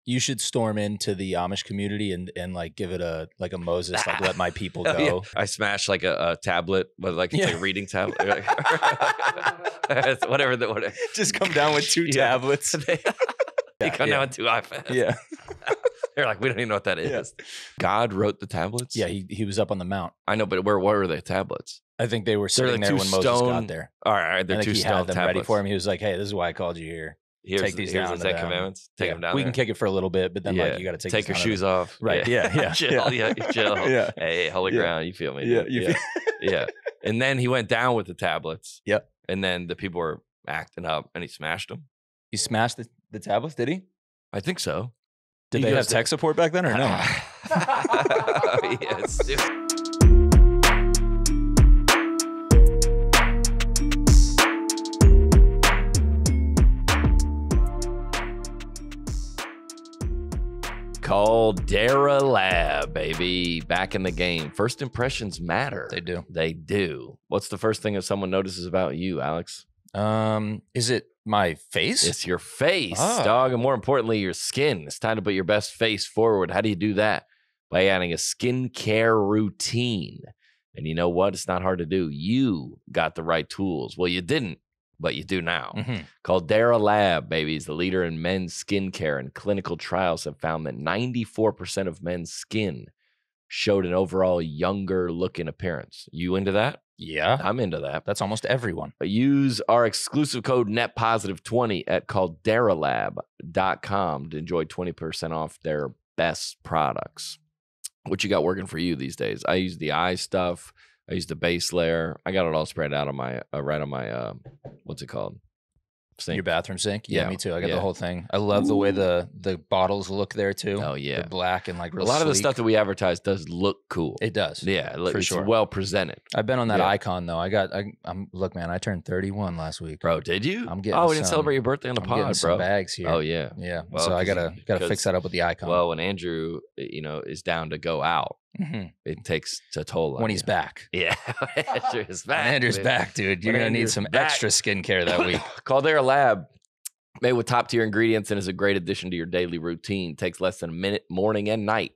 You should storm into the Amish community and like give it a Moses, like let my people go. Yeah. I smashed like a tablet, but like it's like a reading tablet. whatever. Just come down with 2 tablets. They come down with 2 iPads. Yeah. They're like, we don't even know what that is. Yeah. God wrote the tablets? Yeah, he was up on the mount. I know, but what were the tablets? I think they were sitting there when Moses got there. All right, they're 2 he stone had them tablets. ready for him. He was like, hey, this is why I called you here. Take these down. Here's the 10 commandments. Take them down. We can kick it for a little bit, but then like you got to take your shoes off. Right. Yeah. Chill. Yeah. Hey, holy ground. You feel me? Yeah. Yeah. And then he went down with the tablets. Yep. And then the people were acting up and he smashed them. He smashed the tablets, did he? I think so. Did they have tech support back then or no? Yes, dude. Caldera Lab, baby. Back in the game. First impressions matter. They do. They do. What's the first thing that someone notices about you, Alex? Is it my face? It's your face, dog. And more importantly, your skin. It's time to put your best face forward. How do you do that? By adding a skincare routine. And you know what? It's not hard to do. You got the right tools. Well, you didn't, but you do now. Caldera Lab, baby, is the leader in men's skincare, and clinical trials have found that 94% of men's skin showed an overall younger looking appearance. You into that? Yeah. I'm into that. That's almost everyone. Use our exclusive code NETPOSITIVE20 at calderalab.com to enjoy 20% off their best products. What you got working for you these days? I use the eye stuff. I use the base layer. I got it all spread out on my right on my what's it called? Sink. Your bathroom sink? Yeah, me too. I got the whole thing. I love the way the bottles look there too. Oh yeah, they're black and like real a lot sleek. of the stuff that we advertise does look cool. It does. Yeah, for it's sure. well presented. I've been on that icon though. I'm look, man. I turned 31 last week. Bro, did you? I'm getting. We didn't celebrate your birthday on the pod, some bro. bags here. Oh yeah, yeah. Well, so I gotta fix that up with the icon. Well, when Andrew, is down to go out, it takes a toll on when he's back. Yeah, Andrew's back. When Andrew's back, dude. You're gonna need some extra skincare that week. Caldera Lab. Made with top-tier ingredients and is a great addition to your daily routine. Takes less than a minute, morning and night.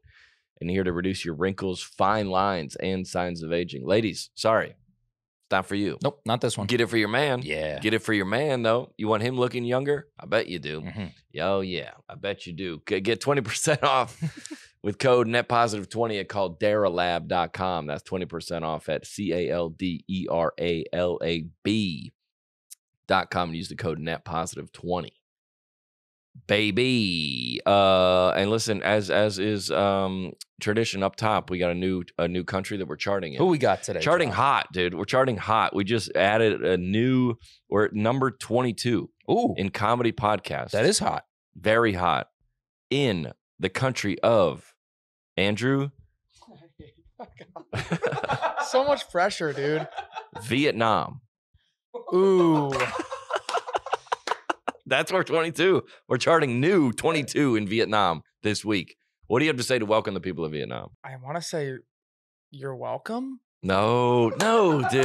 And here to reduce your wrinkles, fine lines, and signs of aging. Ladies, sorry. It's not for you. Nope, not this one. Get it for your man. Yeah. Get it for your man, though. You want him looking younger? I bet you do. Oh, yeah. I bet you do. Get 20% off with code NETPOSITIVE20 at calderalab.com. That's 20% off at CALDERALAB.com and use the code NETPOSITIVE20. Baby. And listen, as is tradition up top, we got a new country that we're charting in. Who we got today? Charting hot, dude. We're charting hot. We just added we're at number 22 in comedy podcast. That is hot. Very hot. In the country of Andrew. So much pressure, dude. Vietnam. Ooh. That's where 22. We're charting new 22 in Vietnam this week. What do you have to say to welcome the people of Vietnam? I want to say you're welcome. No, dude.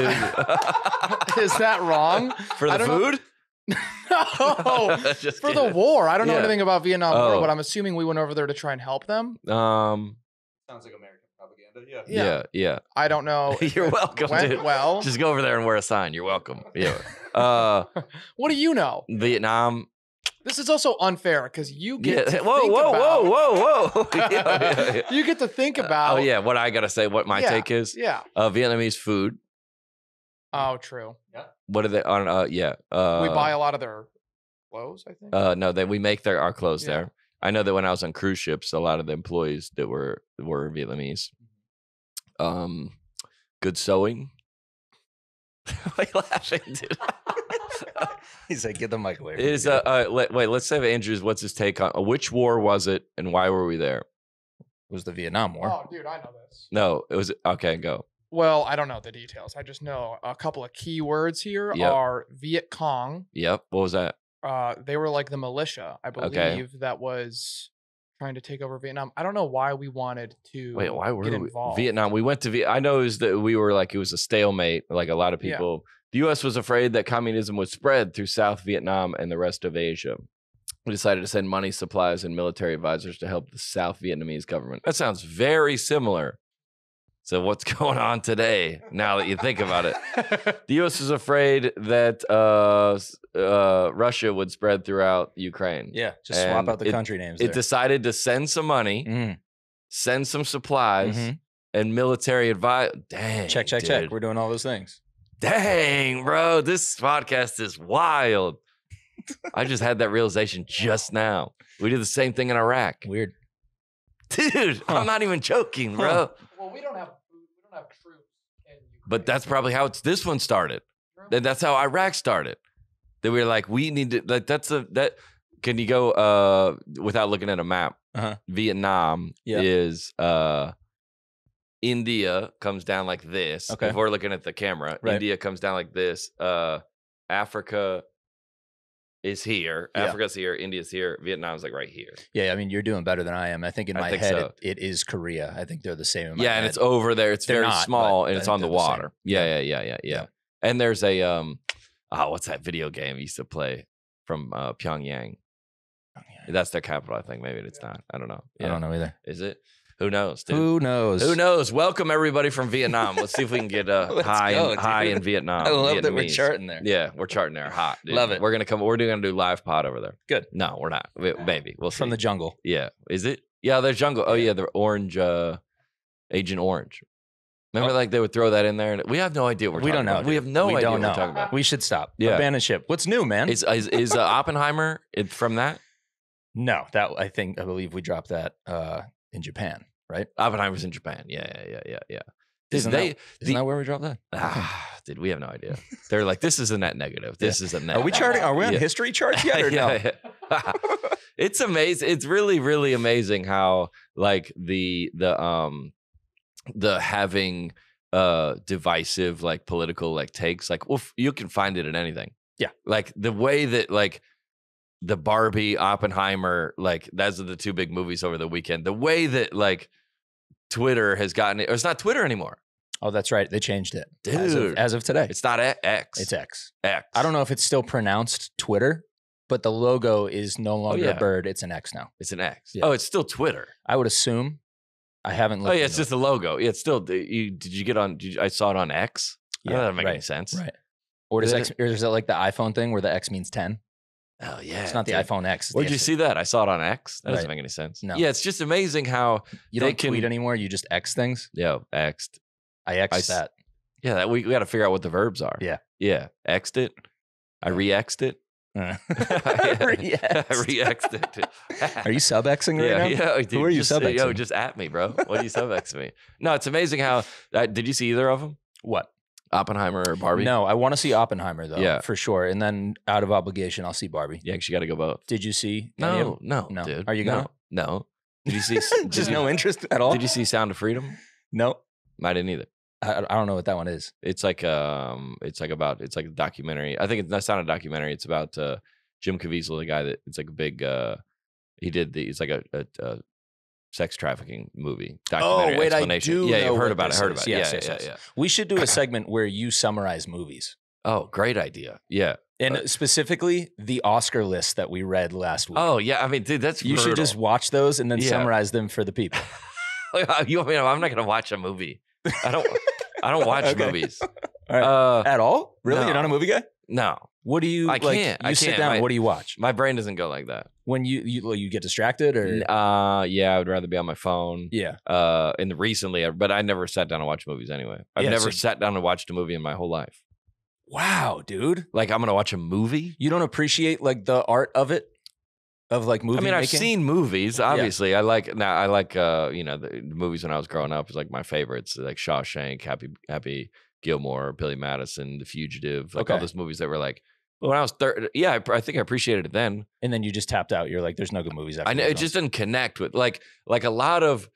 Is that wrong? For the food? No. Just for kidding. the war. I don't know anything about Vietnam War, Oh. but I'm assuming we went over there to try and help them. Sounds like American propaganda. Yeah. I don't know. if You're it welcome, went dude. well. Just go over there and wear a sign. You're welcome. Yeah. What do you know? Vietnam. This is also unfair because you get to think Whoa. You get to think about. Oh, yeah. What I got to say, what my take is. Yeah. Vietnamese food. Oh, true. What are they on? We buy a lot of their clothes, I think. No, we make our clothes there. I know that when I was on cruise ships, a lot of the employees that were Vietnamese. Good sewing. Why are you laughing, dude? He's like, get the mic away. Wait, let's say Andrew's. What's his take on which war was it and why were we there? It was the Vietnam War. Oh, dude, I know this. No, it was okay. Go. Well, I don't know the details. I just know a couple of key words here Yep. are Viet Cong. Yep. What was that? They were like the militia, I believe, that was trying to take over Vietnam. I don't know why we wanted to Wait, why were get we involved. Vietnam? We went to I know it was that we were like it was a stalemate. Like a lot of people, the U.S. was afraid that communism would spread through South Vietnam and the rest of Asia. We decided to send money, supplies, and military advisors to help the South Vietnamese government. That sounds very similar to what's going on today, now that you think about it. The U.S. is afraid that Russia would spread throughout Ukraine. Yeah, just swap out the country names. It decided to send some money, send some supplies, and military advice. Dang. Check. We're doing all those things. Dang, bro. This podcast is wild. I just had that realization just now. We did the same thing in Iraq. Weird. Dude, I'm not even joking, bro. Well, we don't have troops in Ukraine. But that's probably how this one started. That's how Iraq started. That we were like, we need to, like, can you go, without looking at a map, Vietnam is, India comes down like this. Okay. If we're looking at the camera, Right. India comes down like this. Africa is here. Yeah. Africa's here. India's here. Vietnam's like right here. Yeah, I mean, you're doing better than I am. I think in I my think head, so. it is Korea. I think they're the same in my Yeah, head. and it's over there. It's They're very not, small, but and I it's think on the they're the same. water. Yeah. And there's a what's that video game we used to play from Pyongyang? That's their capital, I think. Maybe it's not. I don't know. I don't know either. Is it? Who knows, dude? Who knows? Who knows? Welcome everybody from Vietnam. Let's see if we can get high in Vietnam. I love that we're Vietnamese. charting there. Yeah, we're charting there hot. Dude. Love it. We're gonna do live pod over there. Good. No, we're not. Maybe we'll see. From the jungle. Yeah. Is it? Yeah, there's jungle. Oh yeah, the orange Agent Orange. Remember, like they would throw that in there, and we have no idea what we're We talking don't know. about. We have no idea what we're talking about. We should stop. Yeah. Abandon ship. What's new, man? Is Oppenheimer from that? No, I believe we dropped that in Japan, right? Oppenheimer's in Japan. Yeah. Isn't that where we dropped that? Dude, we have no idea. They're like, this is a net negative. This is a net. Are we charting? Are we on Yeah. history charts yet or no? Yeah. It's amazing. It's really, really amazing how like the having divisive like political like takes, like you can find it in anything. Yeah. Like the way that like the Barbie, Oppenheimer, like those are the two big movies over the weekend. The way that like Twitter has gotten it, or it's not Twitter anymore. Oh, that's right. They changed it. Dude. As of today. It's not X. It's X. X. I don't know if it's still pronounced Twitter, but the logo is no longer yeah. a bird. It's an X now. It's an X. Yeah. Oh, it's still Twitter. I would assume. I haven't looked. Oh yeah, it's into just the logo. Yeah, it's still. Did you get on? I saw it on X. it. That doesn't make any sense. Right. Or does X? Or is it like the iPhone thing where the X means 10? Oh yeah, It's not the dude. iPhone X. It's Where'd the you X. see that? I saw it on X. That doesn't Right. make any sense. No. Yeah, it's just amazing how You they don't tweet can- anymore. You just X things. yo X'd. I X'd that. Yeah, that we got to figure out what the verbs are. Yeah. Yeah. X'd it. I re-X'd it. Re-X'd. I re-X'd it. Are you sub Xing right Yeah, now? yeah. Dude, Who are you just, sub Xing? Yo, just at me, bro. What do you sub X me? No, it's amazing how. Did you see either of them? What? Oppenheimer or Barbie? No, I want to see Oppenheimer though. Yeah. For sure. And then out of obligation, I'll see Barbie. Yeah, 'cause you got to go both. Did you see? any of No, them? no, No. dude. Are you gonna? No. Did you see? Just did you- no interest at all. Did you see Sound of Freedom? No, I didn't either. I don't know what that one is. It's like a documentary. I think it's not a documentary. It's about Jim Caviezel, the guy that it's like a big. It's like a sex trafficking movie documentary. wait, I explanation. do Yeah, know you've heard what about it. this Heard is. about it. Yes, Yeah, yes, yeah, yes. yeah. We should do a segment where you summarize movies, Oh, great idea. Yeah. and specifically the Oscar list that we read last week. Oh, yeah. I mean, dude, that's you should just brutal. watch those and then Yeah. summarize them for the people. You want me to- I'm not gonna watch a movie. I don't watch Okay. movies. All right. At all? Really? no. You're not a movie guy? No, What do you? I like, can't. You I sit can't. down. What do you watch my brain doesn't go like that. when you get distracted or? Yeah, I would rather be on my phone. Yeah. And recently, but I never sat down to watch movies anyway. I've Yeah, never so- sat down and watched a movie in my whole life. Wow, dude. Like I'm gonna watch a movie. You don't appreciate like the art of it, of like movie I mean, I've making? seen movies. Obviously, I like the movies when I was growing up. Was like my favorites, like Shawshank, Happy Gilmore, Billy Madison, The Fugitive, like all Okay. those movies that were like. When I was 30, yeah, I think I appreciated it then. and then you just tapped out. You're like, there's no good movies after I know those it just didn't connect with like a lot of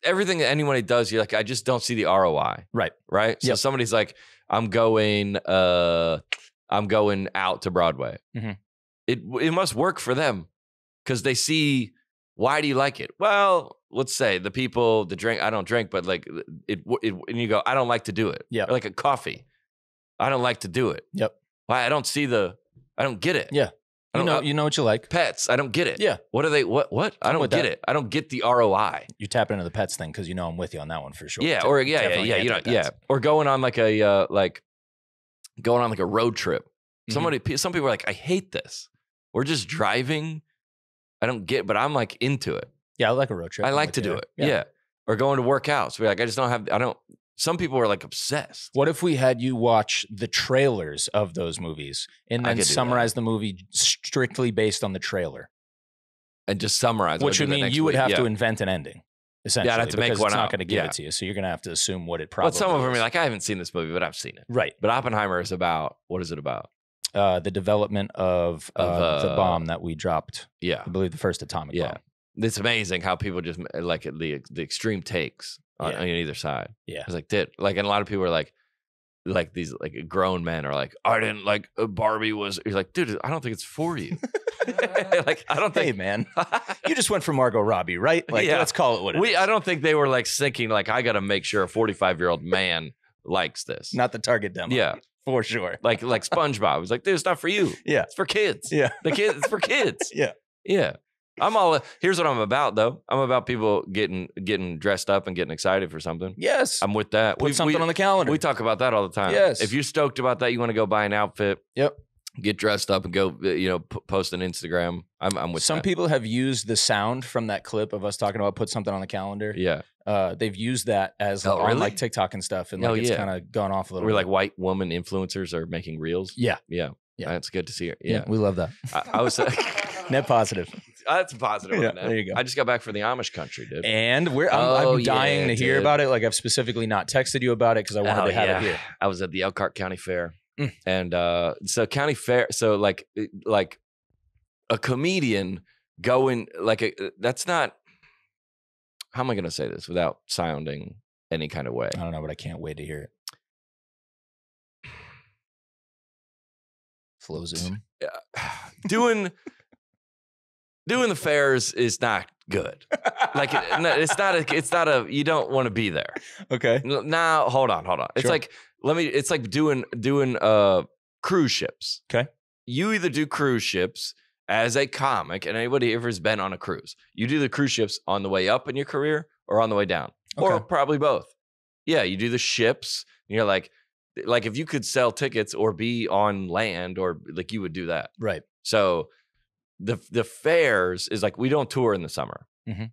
everything that anyone does. You're like, I just don't see the ROI. Right. Right. So Yep. somebody's like, I'm going out to Broadway. Mhm. It must work for them because they see. Why do you like it? Well, let's say the people, the drink. I don't drink, but like it and you go, I don't like to do it. Yeah. Or like a coffee. I don't like to do it. Yep. Why? I don't get it. Yeah. You know what you like. Pets. I don't get it. Yeah. What are they? What? I don't get it. I don't get the ROI. You tap into the pets thing because I'm with you on that one for sure. Yeah. Or yeah. Or going on like a road trip. Some people are like, I hate this. We're just driving. I don't get, but I'm like into it. Yeah, I like a road trip. I like to do it. Yeah. Or going to work out. So like, some people are like obsessed. What if we had you watch the trailers of those movies and then summarize the movie strictly based on the trailer? And just summarize. Which would mean you would have to invent an ending, essentially. Yeah, I'd have to make one. It's not going to give it to you. So you're going to have to assume what it probably is. But some of them are like, I haven't seen this movie, but I've seen it. Right. But Oppenheimer is about, what is it about? The development of the bomb that we dropped. Yeah. I believe the first atomic bomb. It's amazing how people just like the extreme takes on either side. Yeah. It's like, and a lot of people are like these like grown men are like, I didn't like Barbie was. You're like, dude, I don't think it's for you. Like, I don't think. Hey, man, you just went for Margot Robbie, right? Like, let's call it what it is. I don't think they were like thinking like, I got to make sure a 45-year-old man likes this. Not the target demo. Yeah. For sure. Like SpongeBob. It was like, dude, it's not for you. Yeah. It's for kids. Yeah. It's for kids. Yeah. Yeah. Here's what I'm about though. I'm about people getting dressed up and getting excited for something. Yes. I'm with that. Put something on the calendar. We talk about that all the time. Yes. If you're stoked about that, you want to go buy an outfit. Yep. Get dressed up and go, post an Instagram. I'm with some that. people have used the sound from that clip of us talking about put something on the calendar. Yeah. They've used that as on like TikTok and stuff. And it's kind of gone off a little bit. Like white woman influencers are making reels. Yeah. Yeah. Yeah. That's good to see it. Yeah. We love that. I was net positive. That's positive. Yeah, there you go. I just got back from the Amish country, dude. And I'm dying to hear about it. Like I've specifically not texted you about it because I wanted to have it here. I was at the Elkhart County Fair. And so county fair, so like a comedian going that's not, how am I going to say this without sounding any kind of way? I don't know, but I can't wait to hear it. Slow zoom. Doing the fairs is not good. Like it's not a you don't want to be there. Okay. Now hold on. It's Sure. like it's like doing cruise ships. Okay. You either do cruise ships as a comic, and anybody ever has been on a cruise, you do the cruise ships on the way up in your career or on the way down, or probably both. Yeah, you do the ships. And you're like if you could sell tickets or be on land, or like you would do that. Right. So the fairs is like we don't tour in the summer. Mm-hmm.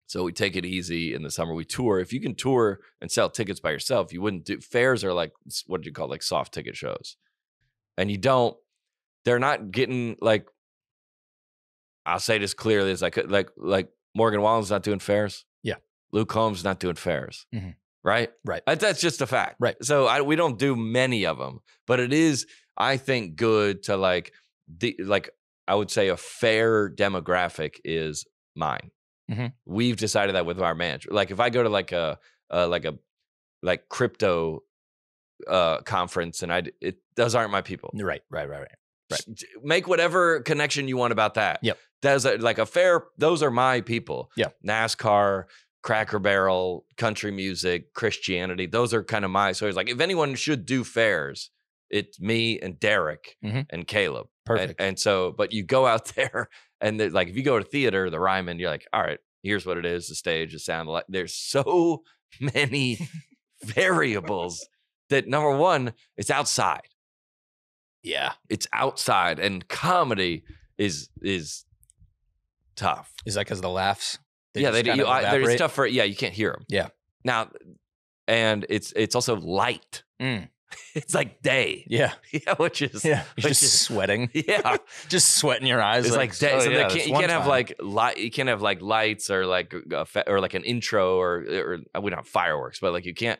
So we take it easy in the summer. We tour. If you can tour and sell tickets by yourself, you wouldn't do. Fairs are like, what do you call, like soft ticket shows. And they're not getting like, I'll say this clearly, it's like Morgan Wallen's not doing fairs. Yeah. Luke Combs not doing fairs. Mm-hmm. Right? Right. That's just a fact. Right. So we don't do many of them, but it is, I think, good to I would say a fair demographic is mine. Mm-hmm. We've decided that with our manager. Like if I go to like a crypto conference and those aren't my people. Right. Make whatever connection you want about that. Yep. That's like a fair, those are my people. Yeah. NASCAR, Cracker Barrel, country music, Christianity. Those are kind of so it's like if anyone should do fairs, it's me and Derek and Caleb. Perfect. And so, but you go out there and like, if you go to theater, the Ryman, you're like, all right, here's what it is. The stage, the sound, there's so many variables that number one, it's outside. Yeah. It's outside, and comedy is tough. Is that because of the laughs? There's stuff for, you can't hear them. Yeah. Now, and it's also light. It's like day. Yeah. Yeah, which is you're just sweating. Yeah. Just sweating your eyes. It's like day. So you can't have time. you can't have like lights or like an intro or we don't have fireworks, but like you can't.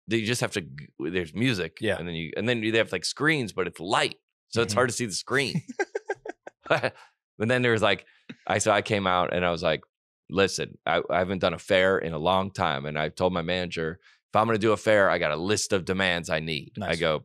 You just have to. There's music. Yeah. And then they have like screens, but it's light, so it's hard to see the screen. But then there's like, I came out and I was like, listen, I haven't done a fair in a long time, and I told my manager, if I'm going to do a fair, I got a list of demands I need. Nice. I go,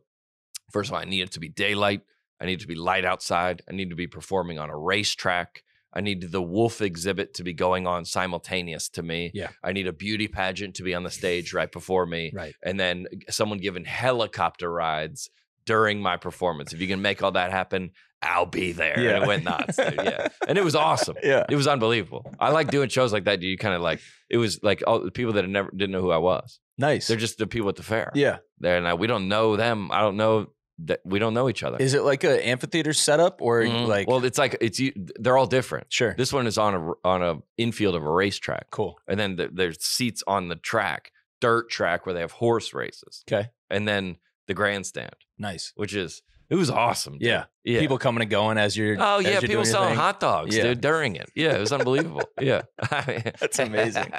first of all, I need it to be daylight. I need it to be light outside. I need to be performing on a racetrack. I need the wolf exhibit to be going on simultaneous to me. Yeah. I need a beauty pageant to be on the stage right before me. Right. And then someone giving helicopter rides during my performance. If you can make all that happen, I'll be there. Yeah. And it went nuts, dude. Yeah. And it was awesome. Yeah. It was unbelievable. I like doing shows like that. You kind of like, it was like all the people that didn't know who I was. Nice. They're just the people at the fair. Yeah. We don't know them. I don't know that we don't know each other. Is it like an amphitheater setup or like? Well, it's like they're all different. Sure. This one is on a infield of a racetrack. Cool. And then there's seats on the track, dirt track where they have horse races. Okay. And then the grandstand. Nice. It was awesome. Dude. Yeah. People coming and going as you're. Oh yeah, people selling hot dogs, dude, during it. Yeah, it was unbelievable. Yeah, that's amazing.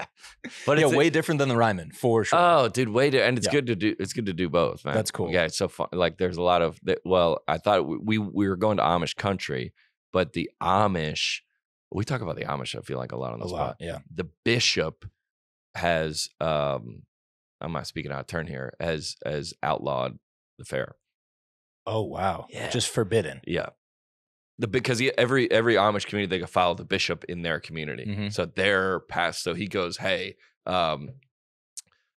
But it's way different than the Ryman for sure. Oh, dude, and it's good to do. It's good to do both, man. That's cool. Yeah, it's so fun. Like, there's a lot of. Well, I thought we were going to Amish country, but the Amish. We talk about the Amish. I feel like a lot on the spot. Yeah. The bishop has. I'm not speaking out of turn here. Has outlawed the fair. Oh wow! Yeah. Just forbidden. Yeah, because every Amish community, they can follow the bishop in their community. Mm-hmm. So they're past. So he goes, hey,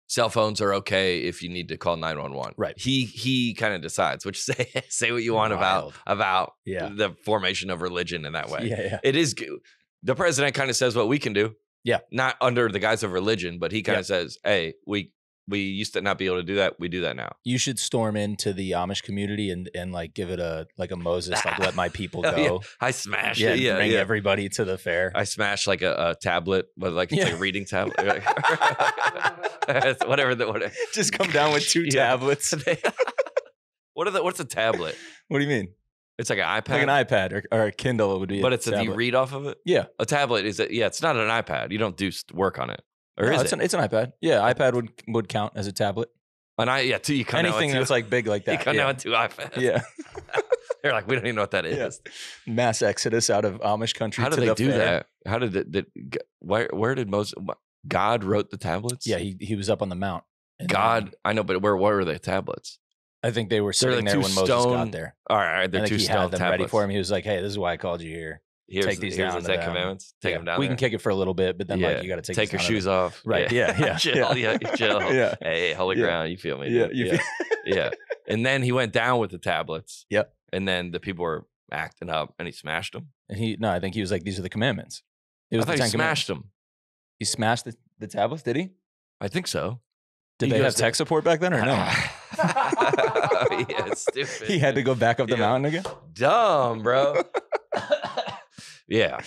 cell phones are okay if you need to call 911. Right. He kind of decides. Which say what you want about the formation of religion in that way. Yeah. It is. The president kind of says what we can do. Yeah. Not under the guise of religion, but he kind of says, hey, we used to not be able to do that. We do that now. You should storm into the Amish community and like give it a Moses, like let my people go. Yeah. I smashed it. Yeah, bring everybody to the fair. I smashed like a tablet, but like it's like a reading tablet. Whatever. Just come down with 2 tablets. What's a tablet? What do you mean? It's like an iPad. Like an iPad or a Kindle would be. But do you read off of it? Yeah. A tablet it's not an iPad. You don't do work on it. Or is it? It's an iPad. Yeah, iPad would count as a tablet. You come anything that's like big like that. You come down with 2 iPads. Yeah. They're like, we don't even know what that is. Yeah. Mass exodus out of Amish country. How did they do that? How did where did Moses? God wrote the tablets? Yeah, he was up on the mount. God, I know, but where were the tablets? I think they were sitting there when Moses got there. All right, they're 2 stone tablets. Ready for him. He was like, "Hey, this is why I called you here. Take these down. Here's the 10 commandments. Take them down. We can kick it for a little bit, but then like you got to take your shoes off. Right? Yeah. Chill. Yeah. Hey, holy ground. You feel me? Yeah. Yeah. And then he went down with the tablets. Yep. And then the people were acting up, and he smashed them. And I think he was like, "These are the commandments." It was he smashed them. He smashed the tablets. Did he? I think so. Did they have tech support back then or no? Yeah, stupid. He had to go back up the mountain again. Dumb, bro. Yeah.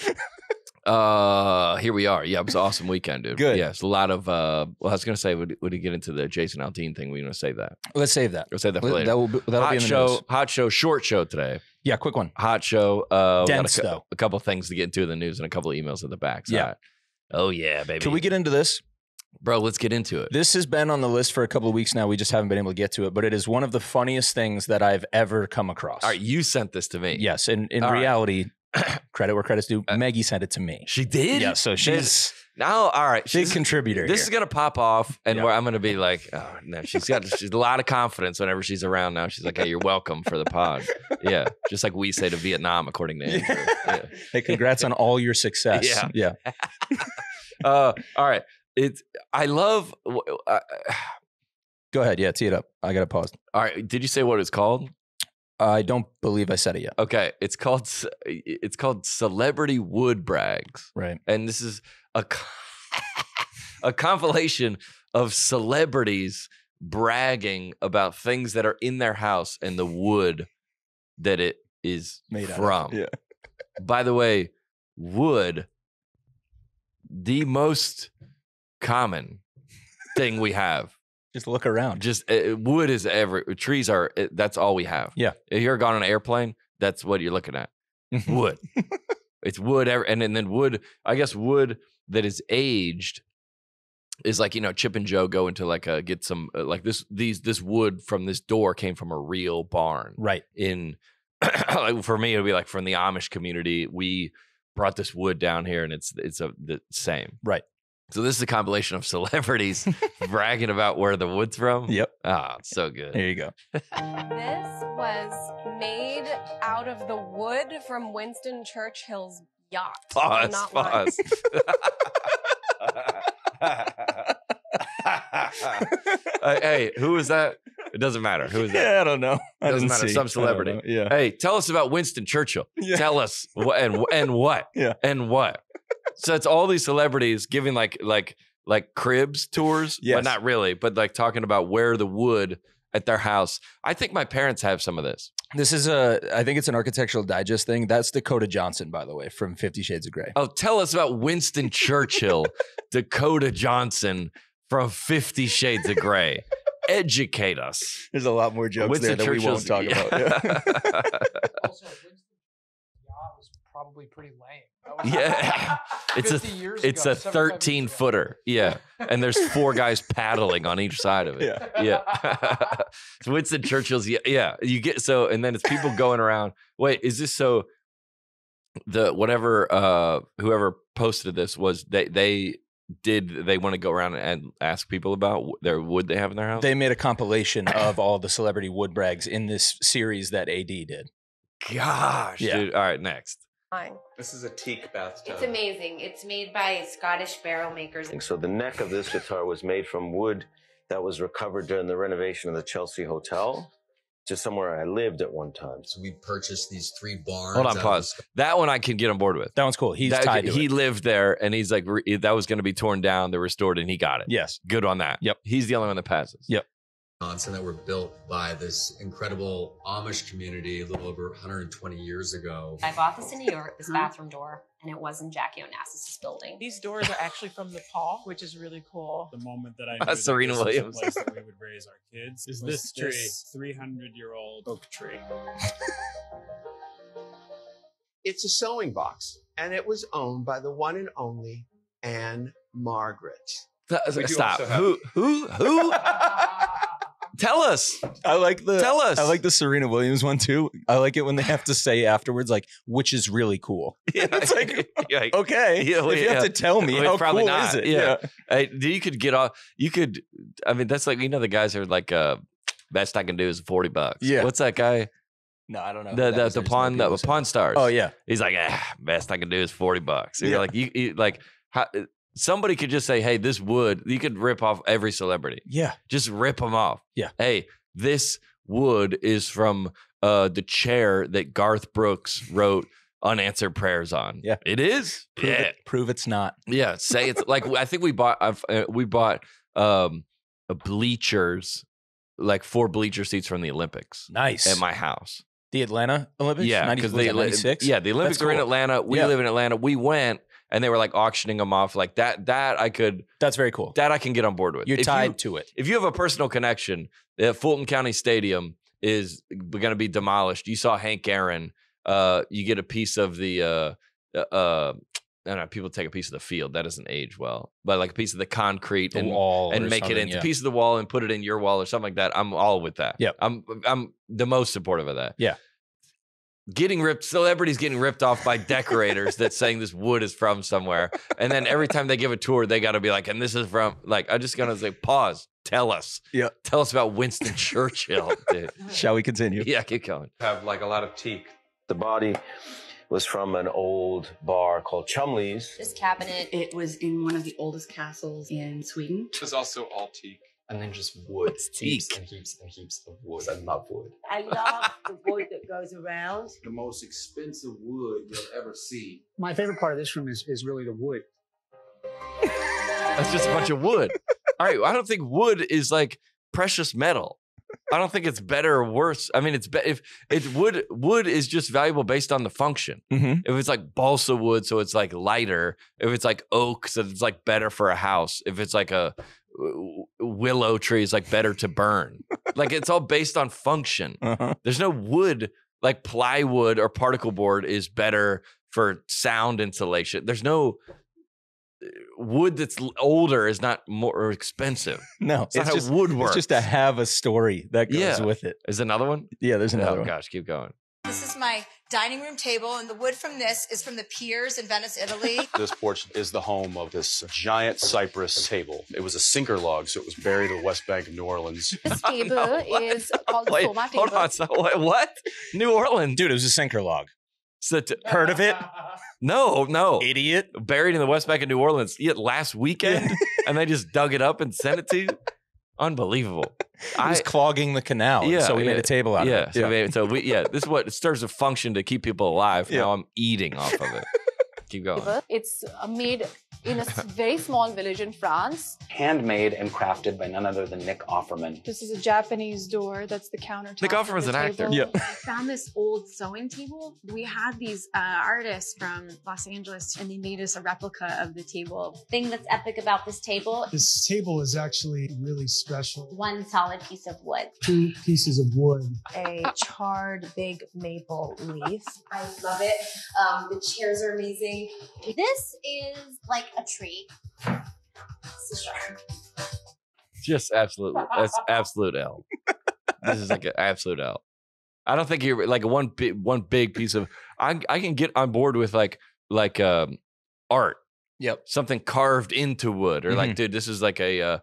Here we are. Yeah, it was an awesome weekend, dude. Good. Yeah, it's a lot of. Well, I was gonna say, would he get into the Jason Aldean thing? We're gonna save that. Let's save that. We'll save that for later. That'll be in the news. Hot show, short show today. Yeah, quick one. Hot show. Dense though. A couple things to get into in the news and a couple of emails at the back. Yeah. Oh yeah, baby. Can we get into this? Bro, let's get into it. This has been on the list for a couple of weeks now. We just haven't been able to get to it, but it is one of the funniest things that I've ever come across. All right, you sent this to me. Yes, in reality, credit where credit's due, Maggie sent it to me. She did? Yeah, so she's now, all right. Big contributor. This is going to pop off, and where I'm going to be like, oh, no, she's a lot of confidence whenever she's around now. She's like, hey, you're welcome for the pod. Yeah, just like we say to Vietnam, according to Andrew. Yeah. Hey, congrats on all your success. Yeah. All right. I love. Go ahead. Yeah, tee it up. I got to pause. All right. Did you say what it's called? I don't believe I said it yet. Okay. It's called Celebrity Wood Brags. Right. And this is a compilation of celebrities bragging about things that are in their house and the wood that it is made from. Yeah. By the way, wood, the most common thing we have. Just look around. Just wood is trees are, that's all we have. Yeah. If you're gone on an airplane, that's what you're looking at. Wood. It's wood. And then wood, I guess wood that is aged is like, Chip and Joe go into like get some, like this wood from this door came from a real barn. Right. Like for me, it would be like from the Amish community. We brought this wood down here and it's the same. Right. So this is a compilation of celebrities bragging about where the wood's from. Yep. Ah, it's so good. There you go. This was made out of the wood from Winston Churchill's yacht. Pause. Hey, who was that? It doesn't matter. Who is that? Yeah, I don't know. It doesn't matter. Some celebrity. Yeah. Hey, tell us about Winston Churchill. Yeah. Tell us and what? Yeah. And what? So it's all these celebrities giving like cribs tours, yes. but not really, but like talking about where the wood at their house. I think my parents have some of this. This is I think it's an Architectural Digest thing. That's Dakota Johnson, by the way, from 50 Shades of Grey. Oh, tell us about Winston Churchill, Dakota Johnson from 50 Shades of Grey. Educate us. There's a lot more jokes Winston there that we won't talk about. Yeah. Also, Winston's yacht was probably pretty lame. Yeah. It's a 13-footer. Yeah. And there's 4 guys paddling on each side of it. Yeah. So Winston Churchill's, yeah. You get and then it's people going around. Wait, is this so whoever posted this was they want to go around and ask people about their wood they have in their house? They made a compilation of all the celebrity wood brags in this series that AD did. Gosh, dude. All right, next. Fine. This is a teak bathtub. It's amazing. It's made by Scottish barrel makers. So the neck of this guitar was made from wood that was recovered during the renovation of the Chelsea Hotel, just somewhere I lived at one time. So we purchased these 3 barns. Hold on, pause. That one I can get on board with. That one's cool. He's tied to it. He lived there, and he's like, that was going to be torn down. They're restored, and he got it. Yes. Good on that. Yep. He's the only one that passes. Yep. That were built by this incredible Amish community a little over 120 years ago. I bought this in New York, this bathroom door, and it was in Jackie Onassis' building. These doors are actually from Nepal, which is really cool. The moment that I knew Serena that this Williams. was a place that we would raise our kids is this tree, 300-year-old oak tree. It's a sewing box, and it was owned by the one and only Anne Margaret. Stop. Who? Tell us. Tell us. I like the Serena Williams one too. I like it when they have to say afterwards, like, which is really cool. Yeah. It's like, okay. Yeah, if you have to tell me, how probably cool not. is it? Yeah. You could get off. I mean, that's like, the guys are like, best I can do is $40. Yeah. What's that guy? No, I don't know. The Pawn Stars. Oh yeah. He's like, best I can do is $40. And you're like, you like, how, somebody could just say, hey, this wood, you could rip off every celebrity. Yeah. Just rip them off. Yeah. Hey, this wood is from the chair that Garth Brooks wrote Unanswered Prayers on. Yeah. It is? Prove it's not. Yeah. Say it's like, I think we bought bleachers, like 4 bleacher seats from the Olympics. Nice. At my house. The Atlanta Olympics? Yeah. Because 96? Yeah. The Olympics are in Atlanta. We live in Atlanta. We went. And they were like auctioning them off like that. That's very cool. That I can get on board with. You're tied to it. If you have a personal connection, the Fulton County Stadium is going to be demolished. You saw Hank Aaron. You get a piece of the. I don't know. People take a piece of the field. That doesn't age well. But like a piece of the concrete and wall and make it into a piece of the wall and put it in your wall or something like that. I'm all with that. Yeah. I'm the most supportive of that. Yeah. Celebrities getting ripped off by decorators that's saying this wood is from somewhere. And then every time they give a tour, they got to be like, and this is from, like, I just got to say, pause, tell us. Yeah. Tell us about Winston Churchill, dude. Shall we continue? Yeah, keep going. Have like a lot of teak. The body was from an old bar called Chumley's. This cabinet, it was in one of the oldest castles in Sweden. It was also all teak. And then just wood. Heaps and heaps and heaps of wood. I love wood. I love the wood that goes around. The most expensive wood you'll ever see. My favorite part of this room is really the wood. That's just a bunch of wood. All right, I don't think wood is like precious metal. I don't think it's better or worse. I mean, if it's wood is just valuable based on the function. Mm-hmm. If it's like balsa wood, so it's like lighter. If it's like oak, so it's like better for a house. If it's like a willow tree, is like better to burn. Like it's all based on function. Uh-huh. There's no wood like plywood or particle board is better for sound insulation. There's no wood that's older is not more expensive. No, it's not how wood works. It's just to have a story that goes with it. Is another one? Yeah, there's another one. Gosh, keep going. This is my dining room table, and the wood from this is from the piers in Venice, Italy. This porch is the home of this giant cypress table. It was a sinker log, so it was buried in the West Bank of New Orleans. This table is called the Soma table. Hold on, so what? New Orleans? Dude, it was a sinker log. So heard of it? No. Idiot. Buried in the West Bank of New Orleans last weekend, and they just dug it up and sent it to you? Unbelievable. He was clogging the canal. Yeah, so we made a table out of it. This is what it serves a function to keep people alive. Now I'm eating off of it. Keep going. It's made in a very small village in France. Handmade and crafted by none other than Nick Offerman. This is a Japanese door. That's the countertop. Nick Offerman's an actor. Yeah. I found this old sewing table. We had these artists from Los Angeles, and they made us a replica of the table. Thing that's epic about this table. This table is actually really special. One solid piece of wood. 2 pieces of wood. A charred big maple leaf. I love it. The chairs are amazing. This is like a tree. It's a shark. Just absolutely. That's absolute L. This is like an absolute L. I don't think you're like one big piece of. I can get on board with like art. Yep. Something carved into wood, or like, dude, this is like a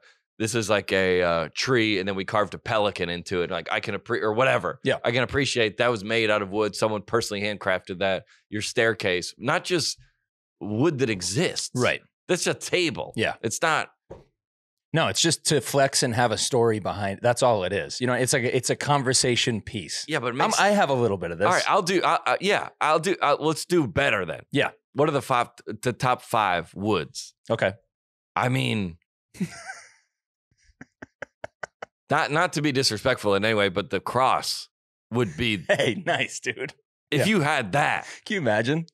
tree, and then we carved a pelican into it. Like I can or whatever. Yeah. I can appreciate that was made out of wood. Someone personally handcrafted that. Your staircase, not just wood that exists. Right. That's a table. Yeah. It's not. No, it's just to flex and have a story behind. That's all it is. You know, it's a conversation piece. Yeah, but I have a little bit of this. All right, I'll do. Let's do better then. Yeah. What are the top 5 woods? Okay. I mean, not to be disrespectful in any way, but the cross would be. Hey, nice, dude. If you had that, can you imagine?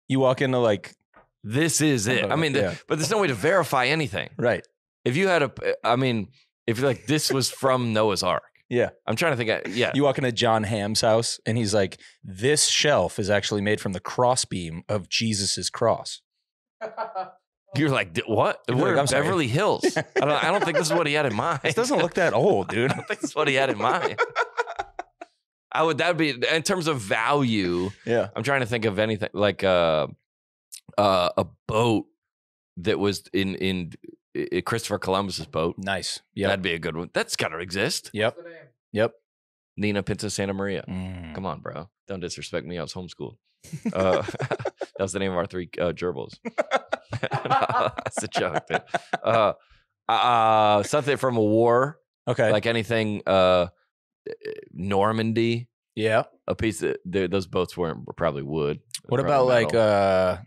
You walk into like, this is it. I mean, but there's no way to verify anything. Right. If you had if you're like, this was from Noah's Ark. Yeah. I'm trying to think. Yeah. You walk into John Hamm's house and he's like, this shelf is actually made from the crossbeam of Jesus's cross. You're like, what? We're in Beverly Hills. I don't think this is what he had in mind. This doesn't look that old, dude. I don't think this is what he had in mind. That would be in terms of value. Yeah. I'm trying to think of anything like a boat that was in Christopher Columbus's boat. Nice. Yeah. That'd be a good one. That's got to exist. Yep. Yep. Nina Pinta Santa Maria. Come on, bro. Don't disrespect me. I was homeschooled. That was the name of our 3 gerbils. That's a joke, dude. Something from a war. Okay. Like anything Normandy. Yeah. A piece of those boats were probably wood. What about metal.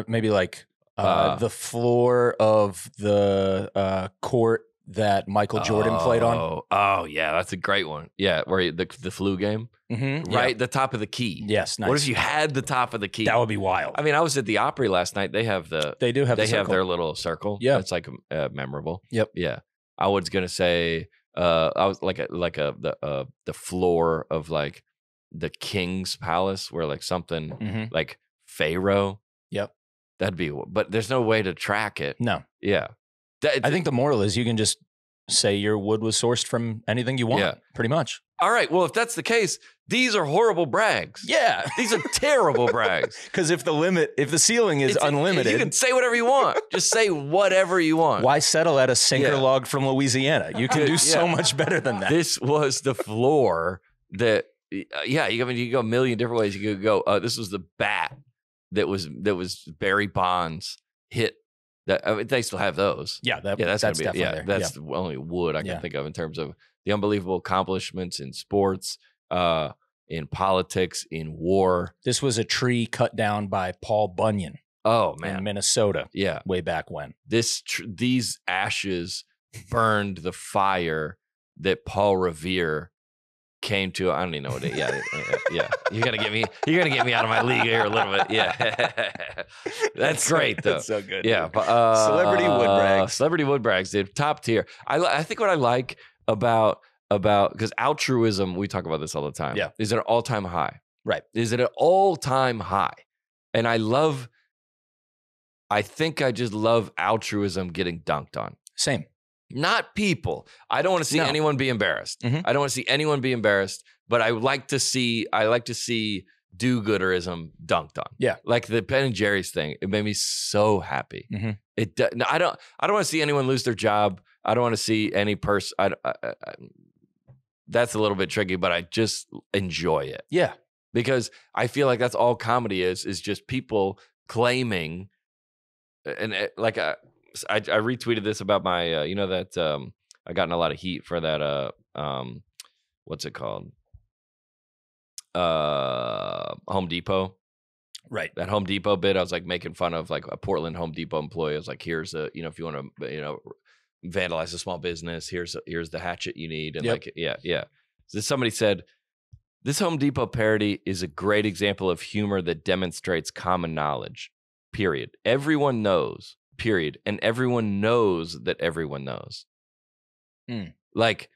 maybe like the floor of the court that Michael Jordan played on? Oh yeah, that's a great one. Yeah, where the flu game, right? The top of the key. Yes, nice. What if you had the top of the key? That would be wild. I mean, I was at the Opry last night. They have They have their little circle. Yeah, it's like memorable. Yep. Yeah, I was gonna say I was the floor of like the king's palace, where like something like Pharaoh. Yep. That'd be, but there's no way to track it. No. Yeah. I think the moral is you can just say your wood was sourced from anything you want, pretty much. All right. Well, if that's the case, these are horrible brags. Yeah. These are terrible brags. Because if the ceiling is unlimited. You can say whatever you want. Just say whatever you want. Why settle at a sinker log from Louisiana? You can do so much better than that. This was the floor that, you can go a million different ways. You could go, this was the bat that was Barry Bonds hit. They still have those. Yeah, that's definitely there. That's the only wood I can think of in terms of the unbelievable accomplishments in sports, in politics, in war. This was a tree cut down by Paul Bunyan. Oh man, in Minnesota. Yeah, way back when. These ashes burned the fire that Paul Revere came to. I don't even know what it. Yeah. You're gonna get me out of my league here a little bit. Yeah, that's great though. That's so good. Yeah, but, celebrity wood brags. Celebrity wood brags, dude. Top tier. I think what I like about because altruism, we talk about this all the time. Yeah, is at an all-time high. Right. Is it an all-time high? And I think I just love altruism getting dunked on. Same. Not people. I don't want to see anyone be embarrassed. I don't want to see anyone be embarrassed, but I like to see do-gooderism dunked on. Yeah. Like the Ben and Jerry's thing. It made me so happy. I don't want to see anyone lose their job. I don't want to see any person. That's a little bit tricky, but I just enjoy it. Yeah. Because I feel like that's all comedy is just people claiming, and I retweeted this about my, that I gotten a lot of heat for that. What's it called? Home Depot. Right. That Home Depot bit, I was like making fun of like a Portland Home Depot employee. I was like, here's a, you know, if you want to, you know, vandalize a small business, here's the hatchet you need. And like, yeah. So somebody said, this Home Depot parody is a great example of humor that demonstrates common knowledge, period. Everyone knows, period. And everyone knows that everyone knows. Like